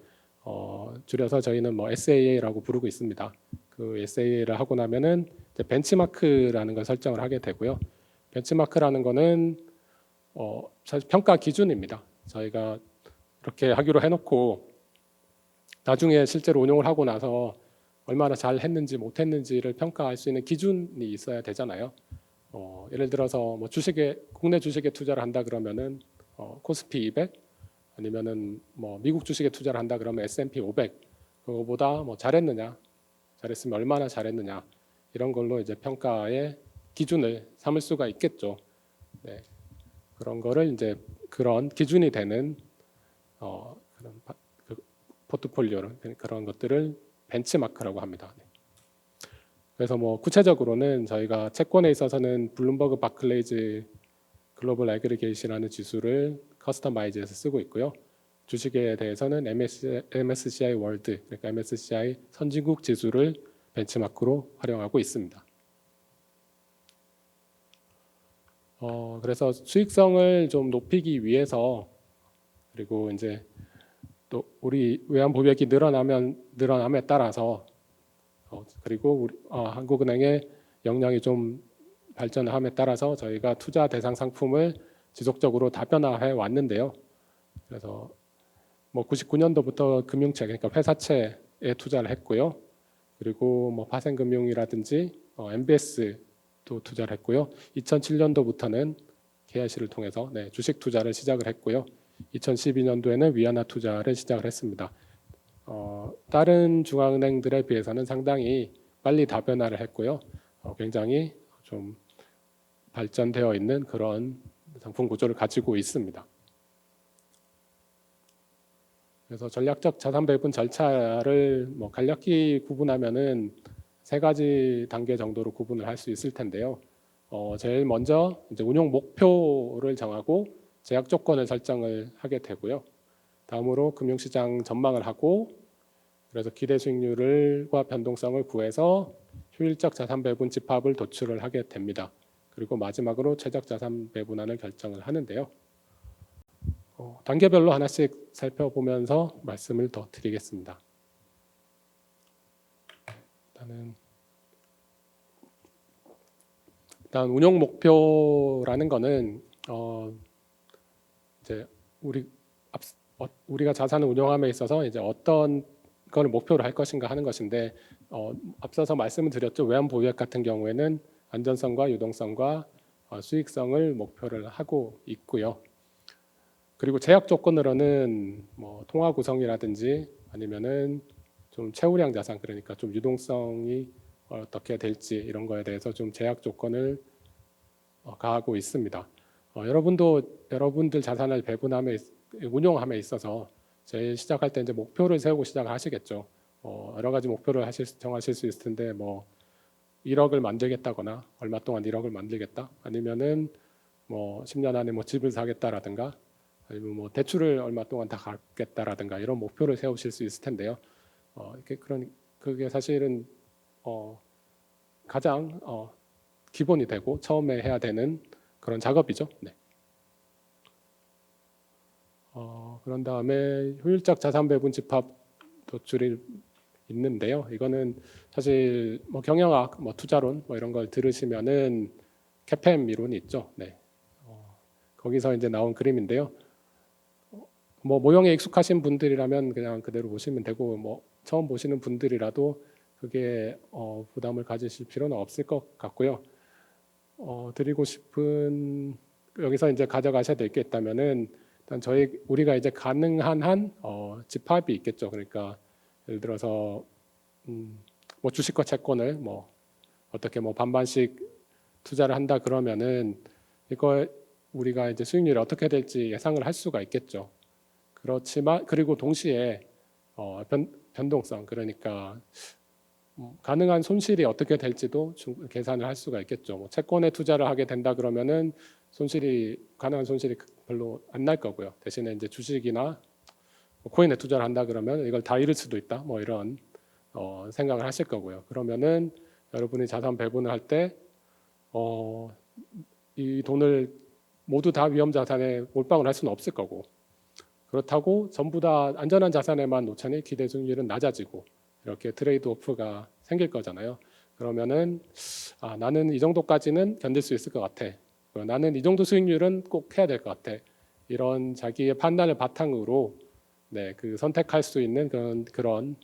줄여서 저희는 뭐 SAA라고 부르고 있습니다. 그 SAA를 하고 나면은 이제 벤치마크라는 걸 설정을 하게 되고요. 벤치마크라는 거는 사실 평가 기준입니다. 저희가 이렇게 하기로 해놓고 나중에 실제로 운용을 하고 나서 얼마나 잘 했는지 못했는지를 평가할 수 있는 기준이 있어야 되잖아요. 예를 들어서 뭐 국내 주식에 투자를 한다 그러면은 코스피 200 아니면은 뭐 미국 주식에 투자를 한다 그러면 S&P 500 그거보다 뭐 잘했으면 얼마나 잘했느냐 이런 걸로 이제 평가의 기준을 삼을 수가 있겠죠. 네. 그런 거를 이제 그런 기준이 되는 그런 포트폴리오를 그런 것들을 벤치마크라고 합니다. 그래서 뭐 구체적으로는 저희가 채권에 있어서는 블룸버그 바클레이즈 글로벌 애그리게이션이라는 지수를 커스터마이즈해서 쓰고 있고요. 주식에 대해서는 MSCI 월드, 그러니까 MSCI 선진국 지수를 벤치마크로 활용하고 있습니다. 그래서 수익성을 좀 높이기 위해서 그리고 이제 또 우리 외환 보유액이 늘어남에 따라서 그리고 한국은행의 역량이 좀 발전함에 따라서 저희가 투자 대상 상품을 지속적으로 다변화해 왔는데요. 그래서 뭐 99년도부터 금융채, 그러니까 회사채에 투자를 했고요. 그리고 뭐 파생금융이라든지 MBS도 투자를 했고요. 2007년도부터는 KIC를 통해서 주식 투자를 시작을 했고요. 2012년도에는 위안화 투자를 시작을 했습니다. 다른 중앙은행들에 비해서는 상당히 빨리 다변화를 했고요. 굉장히 좀 발전되어 있는 그런 상품 구조를 가지고 있습니다. 그래서 전략적 자산 배분 절차를 뭐 간략히 구분하면은 세 가지 단계 정도로 구분을 할 수 있을 텐데요. 제일 먼저 이제 운용 목표를 정하고 제약 조건을 설정을 하게 되고요. 다음으로 금융시장 전망을 하고 그래서 기대 수익률과 변동성을 구해서 효율적 자산 배분 집합을 도출을 하게 됩니다. 그리고 마지막으로 최적 자산 배분안을 결정을 하는데요. 단계별로 하나씩 살펴보면서 말씀을 더 드리겠습니다. 일단 운용 목표라는 거는 이제 우리가 자산을 운용함에 있어서 이제 어떤 걸 목표로 할 것인가 하는 것인데 앞서서 말씀을 드렸죠. 외환 보유액 같은 경우에는 안전성과 유동성과 수익성을 목표를 하고 있고요. 그리고 제약 조건으로는 뭐 통화 구성이라든지 아니면은 좀 최우량 자산, 그러니까 좀 유동성이 어떻게 될지 이런 거에 대해서 좀 제약 조건을 가하고 있습니다. 여러분들 자산을 배분함에 운용함에 있어서 제일 시작할 때 이제 목표를 세우고 시작을 하시겠죠. 여러 가지 목표를 정하실 수 있을 텐데 뭐 1억을 만들겠다거나 얼마 동안 1억을 만들겠다, 아니면은 뭐 10년 안에 뭐 집을 사겠다라든가, 아니면 뭐 대출을 얼마 동안 다 갚겠다라든가 이런 목표를 세우실 수 있을 텐데요. 그게 사실은 가장 기본이 되고 처음에 해야 되는 그런 작업이죠. 네. 그런 다음에 효율적 자산 배분 집합 도출이 있는데요. 이거는 사실 뭐 경영학, 뭐 투자론 뭐 이런 걸 들으시면은 CAPM 이론이 있죠. 네. 거기서 이제 나온 그림인데요. 뭐 모형에 익숙하신 분들이라면 그냥 그대로 보시면 되고, 뭐 처음 보시는 분들이라도 그게 부담을 가지실 필요는 없을 것 같고요. 드리고 싶은 여기서 이제 가져가셔야 될 게 있다면은 일단 우리가 이제 가능한 한 집합이 있겠죠. 그러니까 예를 들어서 뭐 주식과 채권을 뭐 어떻게 뭐 반반씩 투자를 한다 그러면은 이거 우리가 이제 수익률이 어떻게 될지 예상을 할 수가 있겠죠. 그렇지만 그리고 동시에 변동성, 그러니까 가능한 손실이 어떻게 될지도 계산을 할 수가 있겠죠. 뭐 채권에 투자를 하게 된다 그러면은 가능한 손실이 별로 안 날 거고요. 대신에 이제 주식이나 코인에 투자를 한다 그러면 이걸 다 잃을 수도 있다. 뭐 이런 생각을 하실 거고요. 그러면은 여러분이 자산 배분을 할 때 이 돈을 모두 다 위험 자산에 몰빵을 할 수는 없을 거고, 그렇다고 전부 다 안전한 자산에만 놓자니 기대 수익률은 낮아지고 이렇게 트레이드 오프가 생길 거잖아요. 그러면은 나는 이 정도까지는 견딜 수 있을 것 같아. 나는 이 정도 수익률은 꼭 해야 될 것 같아. 이런 자기의 판단을 바탕으로 그 선택할 수 있는 그런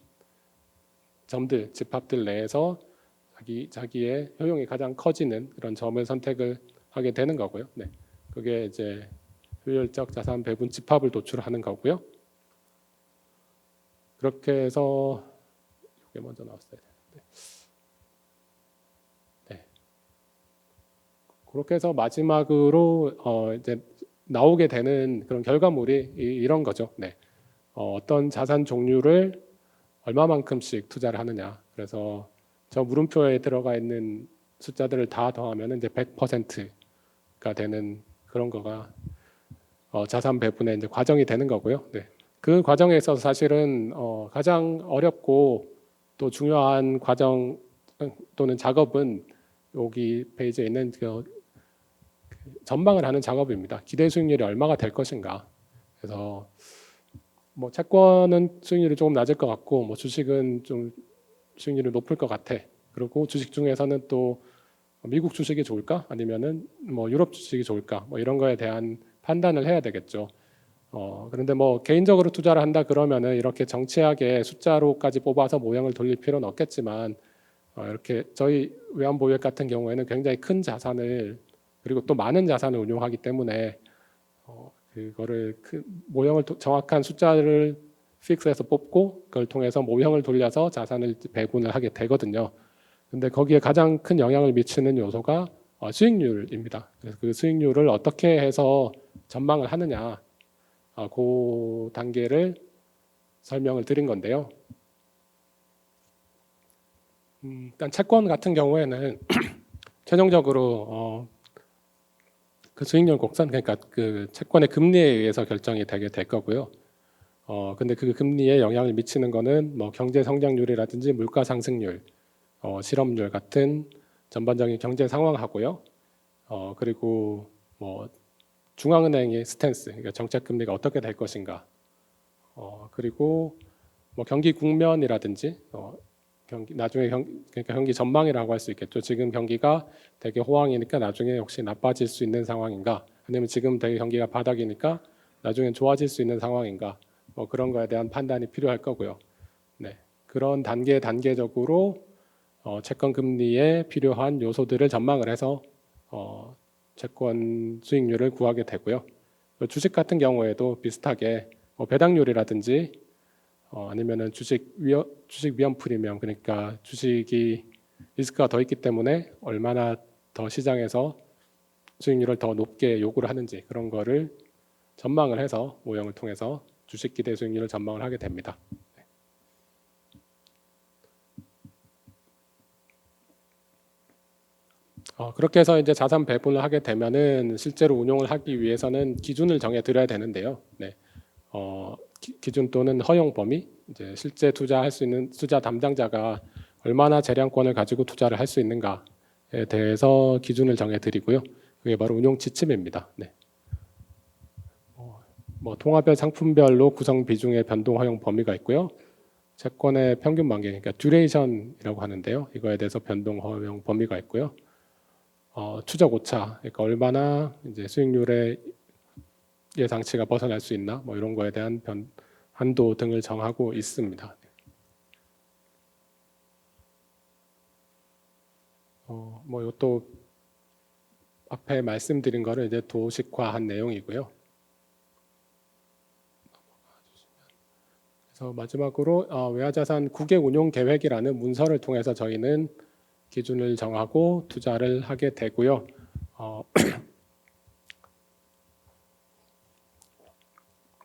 점들, 집합들 내에서 자기의 효용이 가장 커지는 그런 점을 선택을 하게 되는 거고요. 그게 이제 효율적 자산 배분 집합을 도출하는 거고요. 그렇게 해서 이게 먼저 나왔어야 되는데, 그렇게 해서 마지막으로 이제 나오게 되는 그런 결과물이 이런 거죠. 어떤 자산 종류를 얼마만큼씩 투자를 하느냐. 그래서 저 물음표에 들어가 있는 숫자들을 다 더하면 이제 100%가 되는 그런 거가 자산 배분의 이제 과정이 되는 거고요. 그 과정에 있어서 사실은 가장 어렵고 또 중요한 과정 또는 작업은 여기 페이지에 있는 그 전망을 하는 작업입니다. 기대 수익률이 얼마가 될 것인가. 그래서 뭐 채권은 수익률이 조금 낮을 것 같고, 뭐 주식은 좀 수익률이 높을 것 같아. 그리고 주식 중에서는 또 미국 주식이 좋을까? 아니면은 뭐 유럽 주식이 좋을까? 뭐 이런 거에 대한 판단을 해야 되겠죠. 그런데 뭐 개인적으로 투자를 한다 그러면은 이렇게 정치하게 숫자로까지 뽑아서 모형을 돌릴 필요는 없겠지만 이렇게 저희 외환보유액 같은 경우에는 굉장히 큰 자산을 그리고 또 많은 자산을 운용하기 때문에 그거를 그 모형을 정확한 숫자를 픽스해서 뽑고 그걸 통해서 모형을 돌려서 자산을 배분을 하게 되거든요. 근데 거기에 가장 큰 영향을 미치는 요소가 수익률입니다. 그래서 그 수익률을 어떻게 해서 전망을 하느냐, 그 단계를 설명을 드린 건데요. 일단 채권 같은 경우에는 최종적으로 그 수익률 곡선, 그러니까 그 채권의 금리에 의해서 결정이 되게 될 거고요. 근데 그 금리에 영향을 미치는 거는 뭐 경제 성장률이라든지 물가 상승률, 실업률 같은 전반적인 경제 상황하고요. 그리고 뭐 중앙은행의 스탠스, 그러니까 정책 금리가 어떻게 될 것인가. 그리고 뭐 경기 국면이라든지 나중에 그러니까 경기 전망이라고 할 수 있겠죠. 지금 경기가 되게 호황이니까 나중에 혹시 나빠질 수 있는 상황인가? 아니면 지금 되게 경기가 바닥이니까 나중에 좋아질 수 있는 상황인가? 뭐 그런 거에 대한 판단이 필요할 거고요. 네, 그런 단계적으로 채권 금리에 필요한 요소들을 전망을 해서 채권 수익률을 구하게 되고요. 주식 같은 경우에도 비슷하게 배당률이라든지 아니면은 주식 위험 프리미엄, 그러니까 주식이 리스크가 더 있기 때문에 얼마나 더 시장에서 수익률을 더 높게 요구를 하는지 그런 거를 전망을 해서 모형을 통해서 주식 기대 수익률을 전망을 하게 됩니다. 그렇게 해서 이제 자산 배분을 하게 되면은 실제로 운용을 하기 위해서는 기준을 정해 드려야 되는데요. 네. 기준 또는 허용 범위, 이제 실제 투자할 수 있는 투자 담당자가 얼마나 재량권을 가지고 투자를 할 수 있는가에 대해서 기준을 정해 드리고요. 그게 바로 운용 지침입니다. 네. 뭐 통화별 상품별로 구성 비중의 변동 허용 범위가 있고요. 채권의 평균 만기, 그러니까 듀레이션이라고 하는데요. 이거에 대해서 변동 허용 범위가 있고요. 추적 오차, 그러니까 얼마나 이제 수익률의 예상치가 벗어날 수 있나, 뭐 이런 거에 대한 한도 등을 정하고 있습니다. 뭐 이것도 앞에 말씀드린 거를 이제 도식화한 내용이고요. 그래서 마지막으로 외화자산 국외 운용 계획이라는 문서를 통해서 저희는 기준을 정하고 투자를 하게 되고요.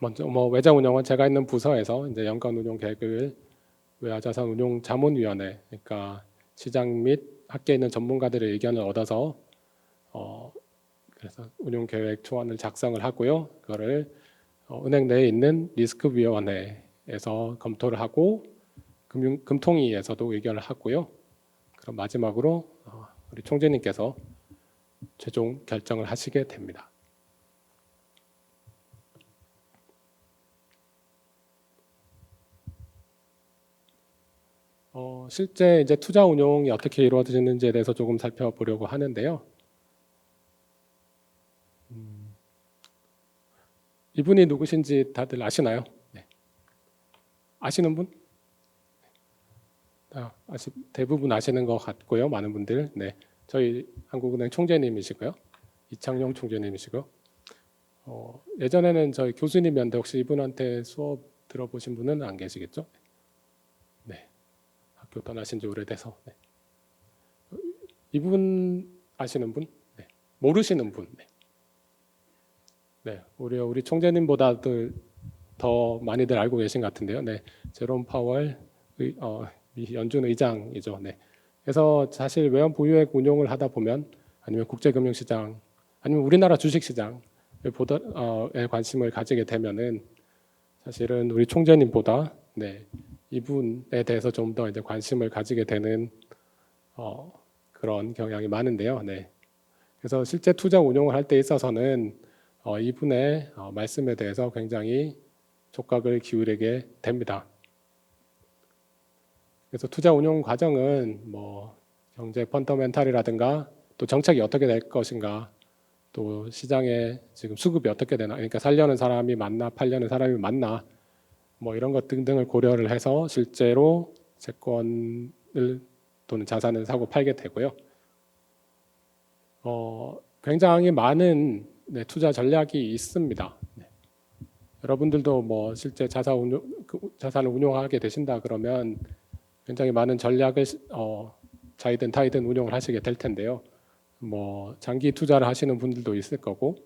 먼저 뭐 외자 운용은 제가 있는 부서에서 이제 연간 운용 계획을 외화자산 운용 자문위원회, 그러니까 시장 및 학계에 있는 전문가들의 의견을 얻어서 그래서 운용 계획 초안을 작성을 하고요. 그거를 은행 내에 있는 리스크위원회에서 검토를 하고 금통위에서도 의견을 하고요. 그럼 마지막으로 우리 총재님께서 최종 결정을 하시게 됩니다. 실제 이제 투자 운용이 어떻게 이루어지는지에 대해서 조금 살펴보려고 하는데요. 이분이 누구신지 다들 아시나요? 네. 아시는 분? 대부분 아시는 것 같고요. 많은 분들. 네. 저희 한국은행 총재님이시고요. 이창용 총재님이시고요. 예전에는 저희 교수님이었는데 혹시 이분한테 수업 들어보신 분은 안 계시겠죠? 네. 학교 떠나신 지 오래돼서. 네. 이분 아시는 분? 네. 모르시는 분? 네. 네. 우리 총재님보다도 더 많이들 알고 계신 것 같은데요. 네. 제롬 파월 연준 의장이죠. 네. 그래서 사실 외환 보유액 운용을 하다 보면 아니면 국제금융시장 아니면 우리나라 주식시장에 관심을 가지게 되면은 사실은 우리 총재님보다 네, 이분에 대해서 좀 더 이제 관심을 가지게 되는 그런 경향이 많은데요. 네. 그래서 실제 투자 운용을 할 때 있어서는 이분의 말씀에 대해서 굉장히 촉각을 기울이게 됩니다. 그래서 투자 운용 과정은 뭐 경제 펀더멘탈이라든가 또 정책이 어떻게 될 것인가, 또 시장에 지금 수급이 어떻게 되나, 그러니까 살려는 사람이 많나 팔려는 사람이 많나, 뭐 이런 것 등등을 고려를 해서 실제로 채권을 또는 자산을 사고 팔게 되고요. 굉장히 많은 투자 전략이 있습니다. 여러분들도 뭐 실제 자산을 운용하게 되신다 그러면 굉장히 많은 전략을 자이든 타이든 운용을 하시게 될 텐데요. 뭐 장기 투자를 하시는 분들도 있을 거고,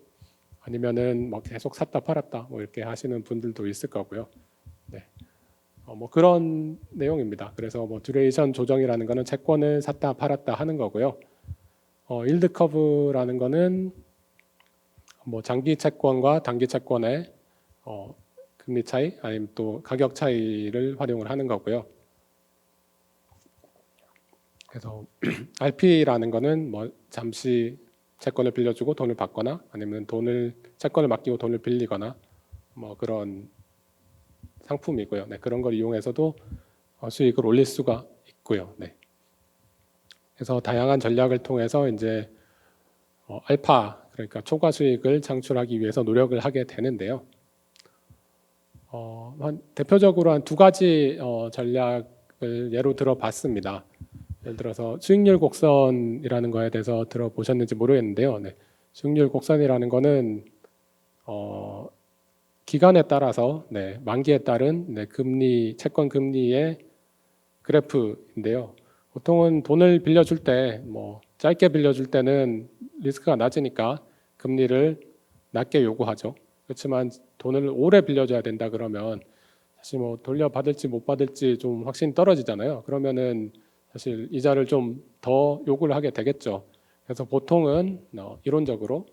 아니면은 뭐 계속 샀다 팔았다 뭐 이렇게 하시는 분들도 있을 거고요. 네. 뭐 그런 내용입니다. 그래서 뭐 듀레이션 조정이라는 거는 채권을 샀다 팔았다 하는 거고요. 일드 커브라는 거는 뭐 장기 채권과 단기 채권의 금리 차이 아니면 또 가격 차이를 활용을 하는 거고요. 그래서 RP라는 거는 뭐 잠시 채권을 빌려주고 돈을 받거나 아니면 채권을 맡기고 돈을 빌리거나 뭐 그런 상품이고요. 네, 그런 걸 이용해서도 수익을 올릴 수가 있고요. 네. 그래서 다양한 전략을 통해서 이제 알파 그러니까 초과 수익을 창출하기 위해서 노력을 하게 되는데요. 대표적으로 한 두 가지 전략을 예로 들어봤습니다. 예를 들어서 수익률 곡선이라는 거에 대해서 들어보셨는지 모르겠는데요. 네. 수익률 곡선이라는 거는 기간에 따라서 만기에 따른 채권 금리의 그래프인데요. 보통은 돈을 빌려줄 때 뭐 짧게 빌려줄 때는 리스크가 낮으니까 금리를 낮게 요구하죠. 그렇지만 돈을 오래 빌려줘야 된다 그러면 사실 뭐 돌려받을지 못 받을지 좀 확신이 떨어지잖아요. 그러면은 사실 이자를 좀 더 요구를 하게 되겠죠. 그래서 보통은 이론적으로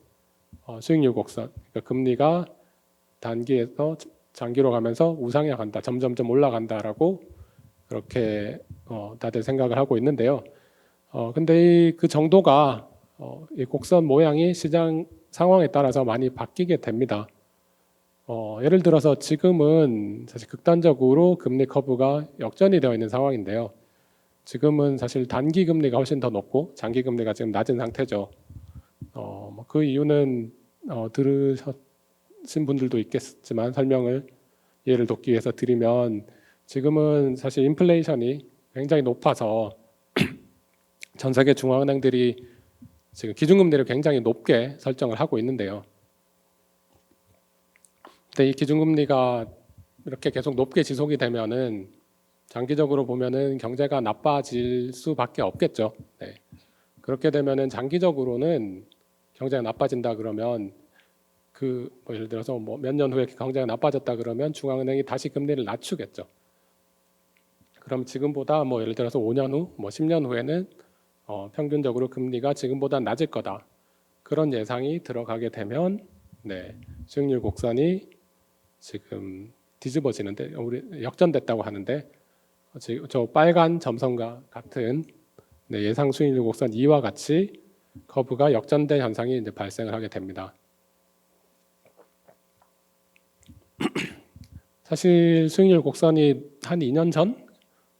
수익률 곡선, 그러니까 금리가 단기에서 장기로 가면서 우상향한다, 점점점 올라간다라고 그렇게 다들 생각을 하고 있는데요. 근데 그 정도가 이 곡선 모양이 시장 상황에 따라서 많이 바뀌게 됩니다. 예를 들어서 지금은 사실 극단적으로 금리 커브가 역전이 되어 있는 상황인데요. 지금은 사실 단기 금리가 훨씬 더 높고 장기 금리가 지금 낮은 상태죠. 그 이유는 들으신 분들도 있겠지만 설명을 예를 돕기 위해서 드리면 지금은 사실 인플레이션이 굉장히 높아서 전 세계 중앙은행들이 지금 기준금리를 굉장히 높게 설정을 하고 있는데요. 근데 이 기준금리가 이렇게 계속 높게 지속이 되면은 장기적으로 보면은 경제가 나빠질 수밖에 없겠죠. 네. 그렇게 되면은 장기적으로는 경제가 나빠진다 그러면 뭐 예를 들어서 뭐 몇 년 후에 경제가 나빠졌다 그러면 중앙은행이 다시 금리를 낮추겠죠. 그럼 지금보다 뭐 예를 들어서 5년 후, 뭐 10년 후에는 평균적으로 금리가 지금보다 낮을 거다. 그런 예상이 들어가게 되면 수익률 곡선이 지금 뒤집어지는데 우리 역전됐다고 하는데 지금 저 빨간 점선과 같은 예상 수익률 곡선 2와 같이 커브가 역전된 현상이 이제 발생을 하게 됩니다. 사실 수익률 곡선이 한 2년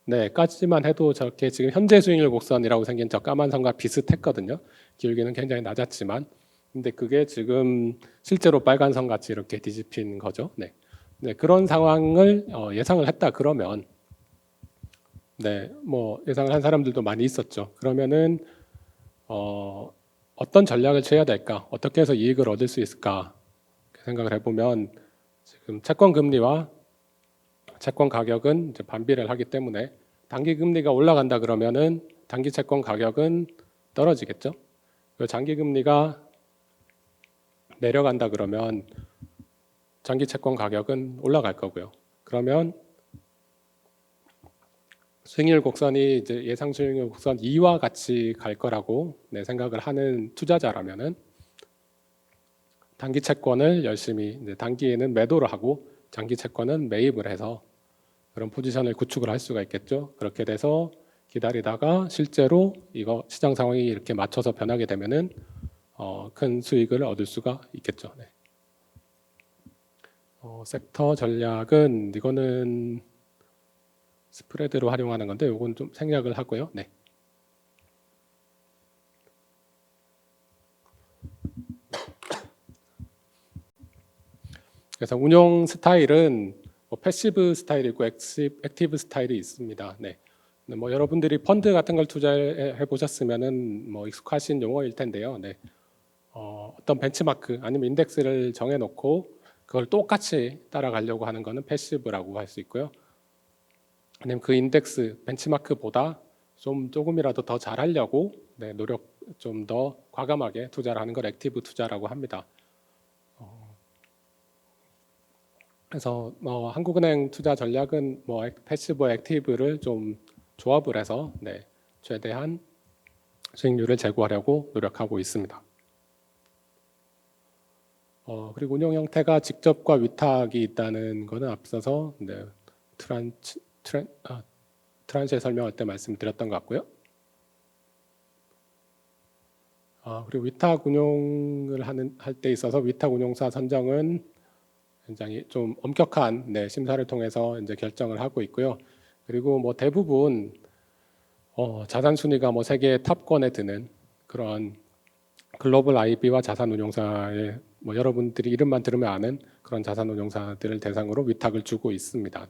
전까지만 해도 저렇게 지금 현재 수익률 곡선이라고 생긴 저 까만 선과 비슷했거든요. 기울기는 굉장히 낮았지만, 근데 그게 지금 실제로 빨간 선 같이 이렇게 뒤집힌 거죠. 그런 상황을 예상을 했다 그러면, 뭐 예상을 한 사람들도 많이 있었죠. 그러면은 어떤 전략을 취해야 될까? 어떻게 해서 이익을 얻을 수 있을까? 생각을 해보면 지금 채권 금리와 채권 가격은 이제 반비례를 하기 때문에 단기 금리가 올라간다 그러면은 단기 채권 가격은 떨어지겠죠. 장기 금리가 내려간다 그러면 장기 채권 가격은 올라갈 거고요. 그러면 수익률 곡선이 이제 예상 수익률 곡선 2와 같이 갈 거라고 생각을 하는 투자자라면은 단기 채권을 열심히 이제 단기에는 매도를 하고 장기 채권은 매입을 해서 그런 포지션을 구축을 할 수가 있겠죠. 그렇게 돼서 기다리다가 실제로 이거 시장 상황이 이렇게 맞춰서 변하게 되면은 큰 수익을 얻을 수가 있겠죠. 섹터 전략은 이거는 스프레드로 활용하는 건데 이건 좀 생략을 하고요. 그래서 운용 스타일은 뭐 패시브 스타일이 있고 액티브 스타일이 있습니다. 네. 뭐 여러분들이 펀드 같은 걸 투자해 보셨으면은 뭐 익숙하신 용어일 텐데요. 네. 어떤 벤치마크 아니면 인덱스를 정해놓고 그걸 똑같이 따라가려고 하는 거는 패시브라고 할 수 있고요. 아니면 그 인덱스 벤치마크보다 조금이라도 더 잘하려고 네, 노력 좀 더 과감하게 투자를 하는 걸 액티브 투자라고 합니다. 그래서 한국은행 투자 전략은 뭐 패시브 액티브를 좀 조합을 해서 네, 최대한 수익률을 제고하려고 노력하고 있습니다. 그리고 운용 형태가 직접과 위탁이 있다는 것은 앞서서 네, 트란시에 설명할 때 말씀드렸던 것 같고요. 그리고 위탁 운용을 할 때 있어서 위탁 운용사 선정은 굉장히 좀 엄격한 네, 심사를 통해서 이제 결정을 하고 있고요. 그리고 뭐 대부분 자산 순위가 뭐 세계 탑권에 드는 그런 글로벌 IB와 자산 운용사의 뭐 여러분들이 이름만 들으면 아는 그런 자산 운용사들을 대상으로 위탁을 주고 있습니다.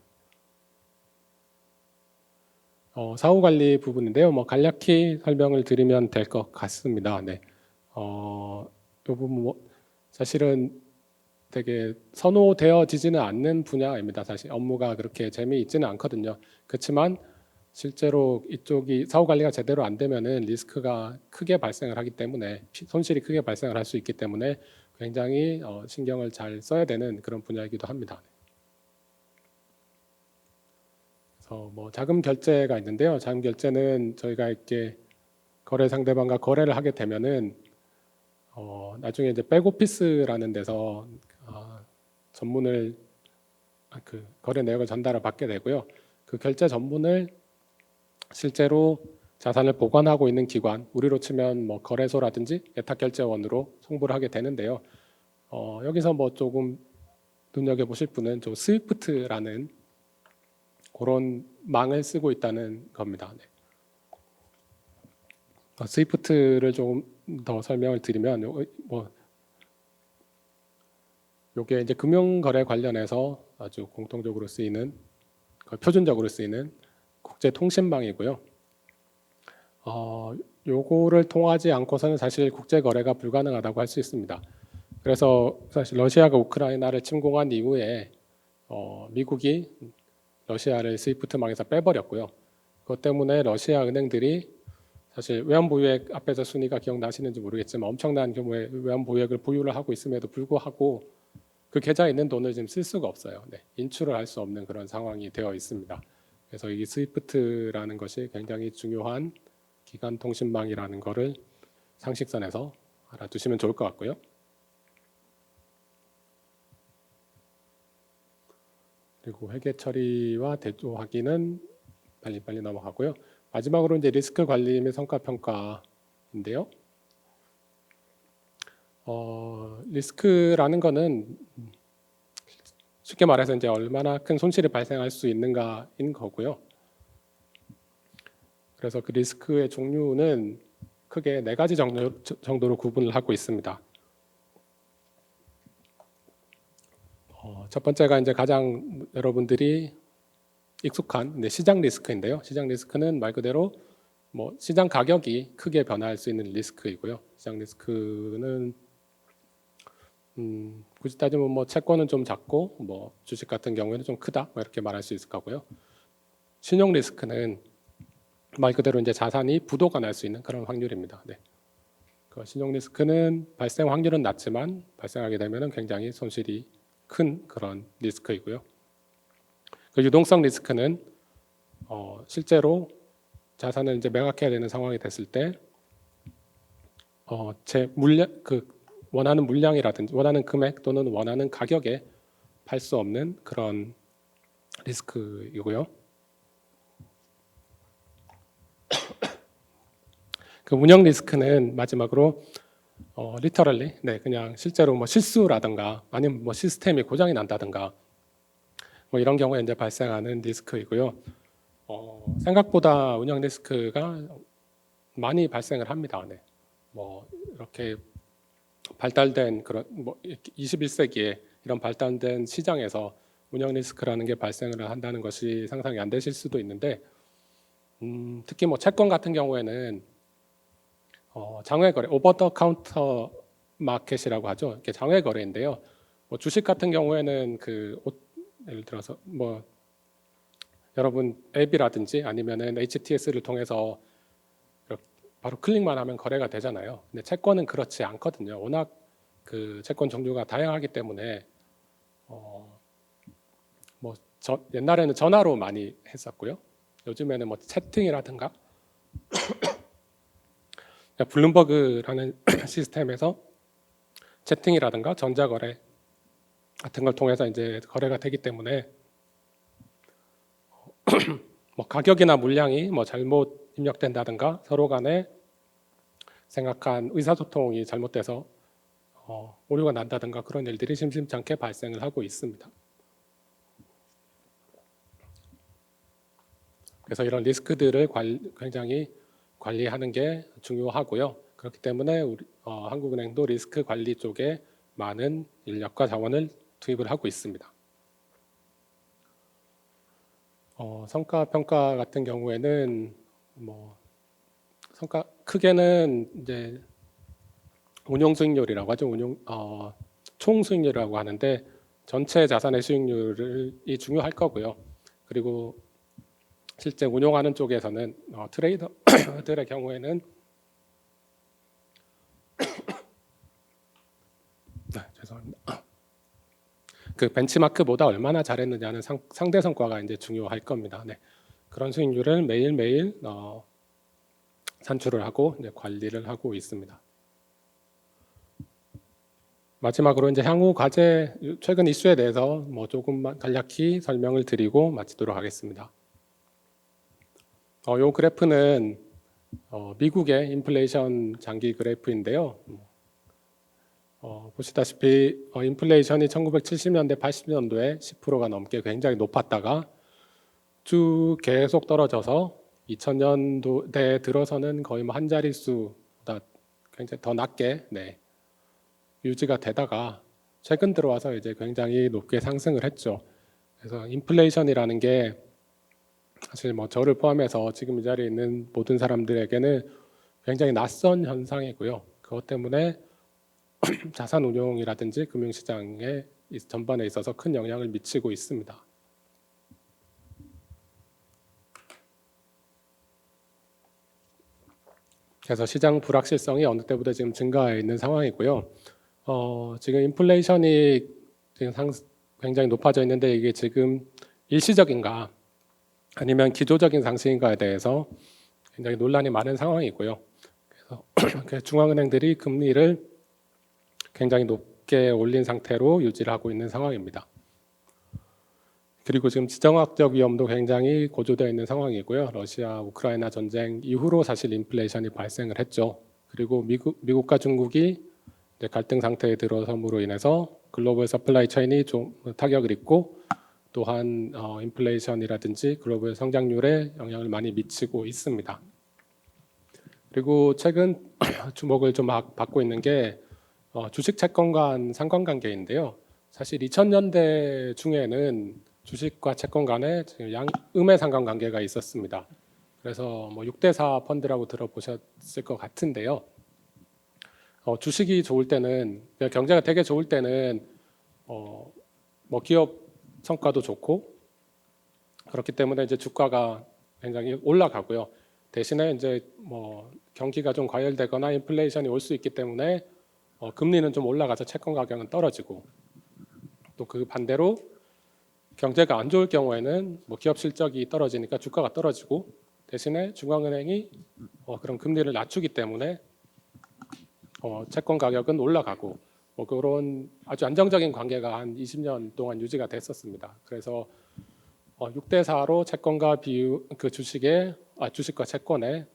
사후 관리 부분인데요. 뭐 간략히 설명을 드리면 될 것 같습니다. 네. 이 부분 뭐 사실은 되게 선호되어지지는 않는 분야입니다. 사실 업무가 그렇게 재미있지는 않거든요. 그렇지만 실제로 이쪽이 사후 관리가 제대로 안 되면은 리스크가 크게 발생을 하기 때문에 손실이 크게 발생을 할 수 있기 때문에 굉장히 신경을 잘 써야 되는 그런 분야이기도 합니다. 그래서 뭐 자금 결제가 있는데요. 자금 결제는 저희가 이렇게 거래 상대방과 거래를 하게 되면은 나중에 이제 백오피스라는 데서 전문을 그 거래 내역을 전달을 받게 되고요. 그 결제 전문을 실제로 자산을 보관하고 있는 기관, 우리로 치면 뭐 거래소라든지 예탁결제원으로 송부를 하게 되는데요. 여기서 뭐 조금 눈여겨 보실 분은 저 스위프트라는 그런 망을 쓰고 있다는 겁니다. 네. 스위프트를 조금 더 설명을 드리면 뭐 요게 이제 금융거래 관련해서 아주 공통적으로 쓰이는 표준적으로 쓰이는 국제 통신망이고요. 요거를 통하지 않고서는 사실 국제 거래가 불가능하다고 할 수 있습니다. 그래서 사실 러시아가 우크라이나를 침공한 이후에 미국이 러시아를 스위프트망에서 빼버렸고요. 그것 때문에 러시아 은행들이 사실 외환보유액 앞에서 순위가 기억나시는지 모르겠지만 엄청난 규모의 외환보유액을 보유를 하고 있음에도 불구하고 그 계좌에 있는 돈을 지금 쓸 수가 없어요. 네, 인출을 할 수 없는 그런 상황이 되어 있습니다. 그래서 이 스위프트라는 것이 굉장히 중요한 기간 통신망이라는 것을 상식선에서 알아두시면 좋을 것 같고요. 그리고 회계 처리와 대조 확인은 빨리 넘어가고요. 마지막으로 이제 리스크 관리 및 성과 평가인데요. 리스크라는 거는 쉽게 말해서 이제 얼마나 큰 손실이 발생할 수 있는가인 거고요. 그래서 그 리스크의 종류는 크게 4가지 정도로 구분을 하고 있습니다. 첫 번째가 이제 가장 여러분들이 익숙한 시장 리스크인데요. 시장 리스크는 말 그대로 뭐 시장 가격이 크게 변화할 수 있는 리스크이고요. 시장 리스크는 굳이 따지면 뭐 채권은 좀 작고 뭐 주식 같은 경우에는 좀 크다 뭐 이렇게 말할 수 있을 거고요. 신용 리스크는 말 그대로 이제 자산이 부도가 날 수 있는 그런 확률입니다. 네. 그 신용 리스크는 발생 확률은 낮지만 발생하게 되면 굉장히 손실이 큰 그런 리스크이고요. 그 유동성 리스크는 실제로 자산을 이제 매각해야 되는 상황이 됐을 때 제 물량 원하는 물량이라든지 원하는 금액 또는 원하는 가격에 팔 수 없는 그런 리스크이고요. 그 운영 리스크는 마지막으로 리터럴리 그냥 실제로 뭐 실수라든가 아니면 뭐 시스템이 고장이 난다든가 뭐 이런 경우에 이제 발생하는 리스크이고요. 생각보다 운영 리스크가 많이 발생을 합니다. 네. 뭐 이렇게 발달된 그런 21세기에 이런 발달된 시장에서 운영 리스크라는 게 발생을 한다는 것이 상상이 안 되실 수도 있는데, 특히 뭐 채권 같은 경우에는 장외 거래, 오버 더 카운터 마켓이라고 하죠. 이렇게 장외 거래인데요. 뭐 주식 같은 경우에는 예를 들어서 뭐 여러분 앱이라든지 아니면은 HTS를 통해서 이렇게 바로 클릭만 하면 거래가 되잖아요. 근데 채권은 그렇지 않거든요. 워낙 그 채권 종류가 다양하기 때문에 옛날에는 전화로 많이 했었고요. 요즘에는 뭐 채팅이라든가 블룸버그라는 시스템에서 채팅이라든가 전자거래 같은 걸 통해서 이제 거래가 되기 때문에 뭐 가격이나 물량이 뭐 잘못 입력된다든가 서로 간에 생각한 의사소통이 잘못돼서 오류가 난다든가 그런 일들이 심심찮게 발생을 하고 있습니다. 그래서 이런 리스크들을 굉장히 관리하는 게 중요하고요. 그렇기 때문에 한국은행도 리스크 관리 쪽에 많은 인력과 자원을 투입을 하고 있습니다. 성과 평가 같은 경우에는 뭐 성과 크게는 이제 운용 수익률이라고 하죠. 총 수익률이라고 하는데 전체 자산의 수익률이 중요할 거고요. 그리고 실제 운용하는 쪽에서는 트레이더들의 경우에는 죄송합니다. 그 벤치마크보다 얼마나 잘했느냐는 상대 성과가 이제 중요할 겁니다. 네. 그런 수익률을 매일매일 산출을 하고 이제 관리를 하고 있습니다. 마지막으로 이제 향후 과제 최근 이슈에 대해서 뭐 조금만 간략히 설명을 드리고 마치도록 하겠습니다. 이 그래프는 미국의 인플레이션 장기 그래프인데요. 보시다시피 인플레이션이 1970년대, 80년도에 10%가 넘게 굉장히 높았다가 쭉 계속 떨어져서 2000년도대에 들어서는 거의 뭐 한 자릿수보다 굉장히 더 낮게 유지가 되다가 최근 들어와서 이제 굉장히 높게 상승을 했죠. 그래서 인플레이션이라는 게 사실 뭐 저를 포함해서 지금 이 자리에 있는 모든 사람들에게는 굉장히 낯선 현상이고요. 그것 때문에 자산 운용이라든지 금융시장에 전반에 있어서 큰 영향을 미치고 있습니다. 그래서 시장 불확실성이 어느 때보다 지금 증가해 있는 상황이고요. 지금 인플레이션이 지금 굉장히 높아져 있는데 이게 지금 일시적인가 아니면 기조적인 상승인가에 대해서 굉장히 논란이 많은 상황이고요. 그래서 중앙은행들이 금리를 굉장히 높게 올린 상태로 유지를 하고 있는 상황입니다. 그리고 지금 지정학적 위험도 굉장히 고조되어 있는 상황이고요. 러시아 우크라이나 전쟁 이후로 사실 인플레이션이 발생을 했죠. 그리고 미국과 중국이 이제 갈등 상태에 들어섬으로 인해서 글로벌 서플라이 체인이 좀 타격을 입고 또한 인플레이션이라든지 글로벌 성장률에 영향을 많이 미치고 있습니다. 그리고 최근 주목을 좀 받고 있는 게 주식 채권 간 상관관계인데요. 사실 2000년대 중에는 주식과 채권 간에 음의 상관관계가 있었습니다. 그래서 뭐 6대4 펀드라고 들어보셨을 것 같은데요. 주식이 좋을 때는 경제가 되게 좋을 때는 뭐 기업 성과도 좋고 그렇기 때문에 이제 주가가 굉장히 올라가고요. 대신에 이제 뭐 경기가 좀 과열되거나 인플레이션이 올 수 있기 때문에 금리는 좀 올라가서 채권 가격은 떨어지고 또 그 반대로 경제가 안 좋을 경우에는 뭐 기업 실적이 떨어지니까 주가가 떨어지고 대신에 중앙은행이 그런 금리를 낮추기 때문에 채권 가격은 올라가고 뭐 그런 아주 안정적인 관계가 한 20년 동안 유지가 됐었습니다. 그래서 6대4로 채권과 주식과 채권에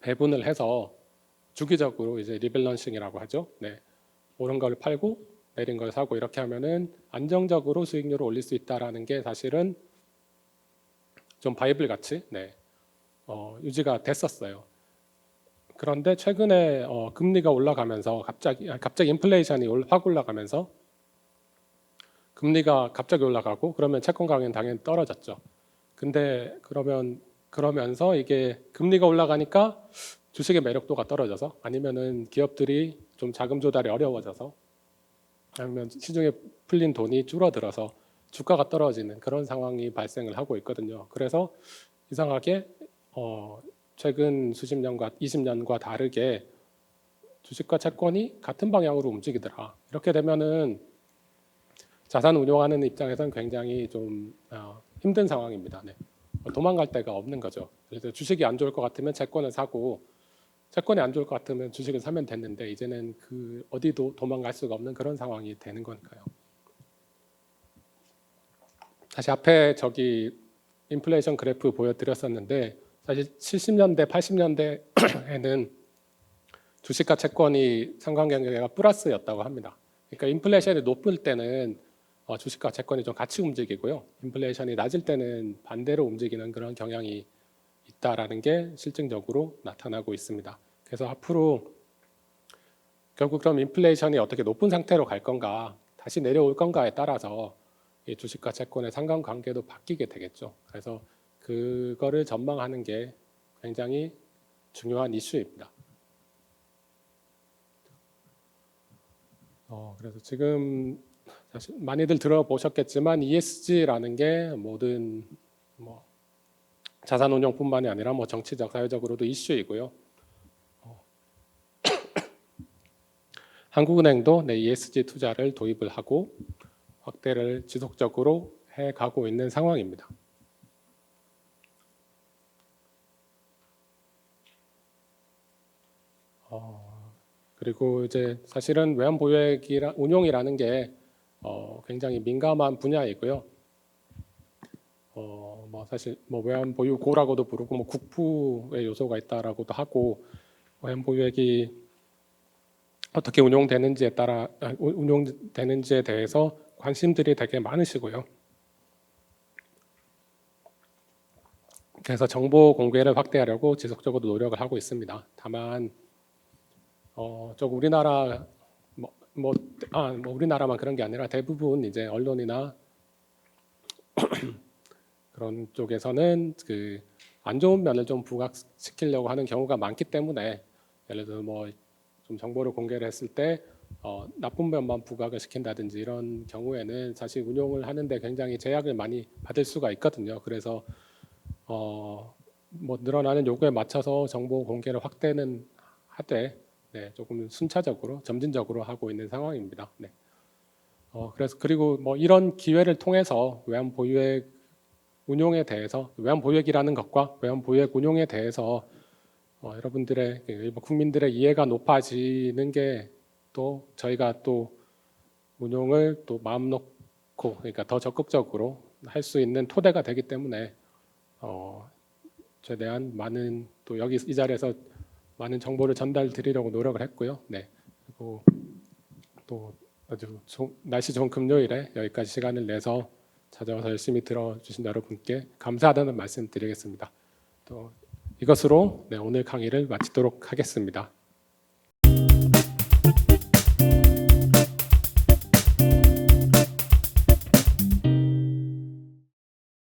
배분을 해서 주기적으로 이제 리밸런싱이라고 하죠. 오른 걸 팔고 내린 걸 사고 이렇게 하면은 안정적으로 수익률을 올릴 수 있다라는 게 사실은 좀 바이블 같이 유지가 됐었어요. 그런데 최근에 금리가 올라가면서 갑자기 인플레이션이 확 올라가면서 금리가 갑자기 올라가고 그러면 채권 가격은 당연히 떨어졌죠. 근데 그러면서 이게 금리가 올라가니까 주식의 매력도가 떨어져서 아니면은 기업들이 좀 자금 조달이 어려워져서 아니면 시중에 풀린 돈이 줄어들어서 주가가 떨어지는 그런 상황이 발생을 하고 있거든요. 그래서 이상하게 최근 수십 년과 20년과 다르게 주식과 채권이 같은 방향으로 움직이더라. 이렇게 되면은 자산 운용하는 입장에서는 굉장히 좀 힘든 상황입니다. 네. 도망갈 데가 없는 거죠. 그래서 주식이 안 좋을 것 같으면 채권을 사고 채권이 안 좋을 것 같으면 주식을 사면 됐는데 이제는 그 어디도 도망갈 수가 없는 그런 상황이 되는 거니까요. 다시 앞에 저기 인플레이션 그래프 보여드렸었는데 사실 70년대, 80년대에는 주식과 채권이 상관관계가 플러스였다고 합니다. 그러니까 인플레이션이 높을 때는 주식과 채권이 좀 같이 움직이고요. 인플레이션이 낮을 때는 반대로 움직이는 그런 경향이 있다라는 게 실증적으로 나타나고 있습니다. 그래서 앞으로 결국 그럼 인플레이션이 어떻게 높은 상태로 갈 건가, 다시 내려올 건가에 따라서 이 주식과 채권의 상관관계도 바뀌게 되겠죠. 그래서 그거를 전망하는 게 굉장히 중요한 이슈입니다. 그래서 지금 사실 많이들 들어보셨겠지만 ESG라는 게 모든 자산운용뿐만이 아니라 정치적, 사회적으로도 이슈이고요. 한국은행도 ESG 투자를 도입을 하고 확대를 지속적으로 해가고 있는 상황입니다. 그리고 이제 사실은 외환 보유액 운용이라는 게 굉장히 민감한 분야이고요. 사실 외환 보유고라고도 부르고 국부의 요소가 있다라고도 하고 외환 보유액이 어떻게 운용되는지에 대해서 관심들이 되게 많으시고요. 그래서 정보 공개를 확대하려고 지속적으로 노력을 하고 있습니다. 다만 우리나라 우리나라만 그런 게 아니라 대부분 이제 언론이나 그런 쪽에서는 그 안 좋은 면을 좀 부각시키려고 하는 경우가 많기 때문에 예를 들어 좀 정보를 공개를 했을 때 나쁜 면만 부각을 시킨다든지 이런 경우에는 사실 운용을 하는데 굉장히 제약을 많이 받을 수가 있거든요. 그래서 늘어나는 요구에 맞춰서 정보 공개를 확대는 하되 조금 순차적으로 점진적으로 하고 있는 상황입니다. 네. 그리고 이런 기회를 통해서 외환 보유액 운용에 대해서 외환 보유액이라는 것과 외환 보유액 운용에 대해서 여러분들의 일부 국민들의 이해가 높아지는 게 또 저희가 또 운용을 또 마음 놓고 그러니까 더 적극적으로 할 수 있는 토대가 되기 때문에 최대한 많은 또 여기 이 자리에서 많은 정보를 전달드리려고 노력을 했고요. 네. 그리고 또 아주 날씨 좋은 금요일에 여기까지 시간을 내서 찾아와서 열심히 들어주신 여러분께 감사하다는 말씀 드리겠습니다. 또 이것으로 오늘 강의를 마치도록 하겠습니다.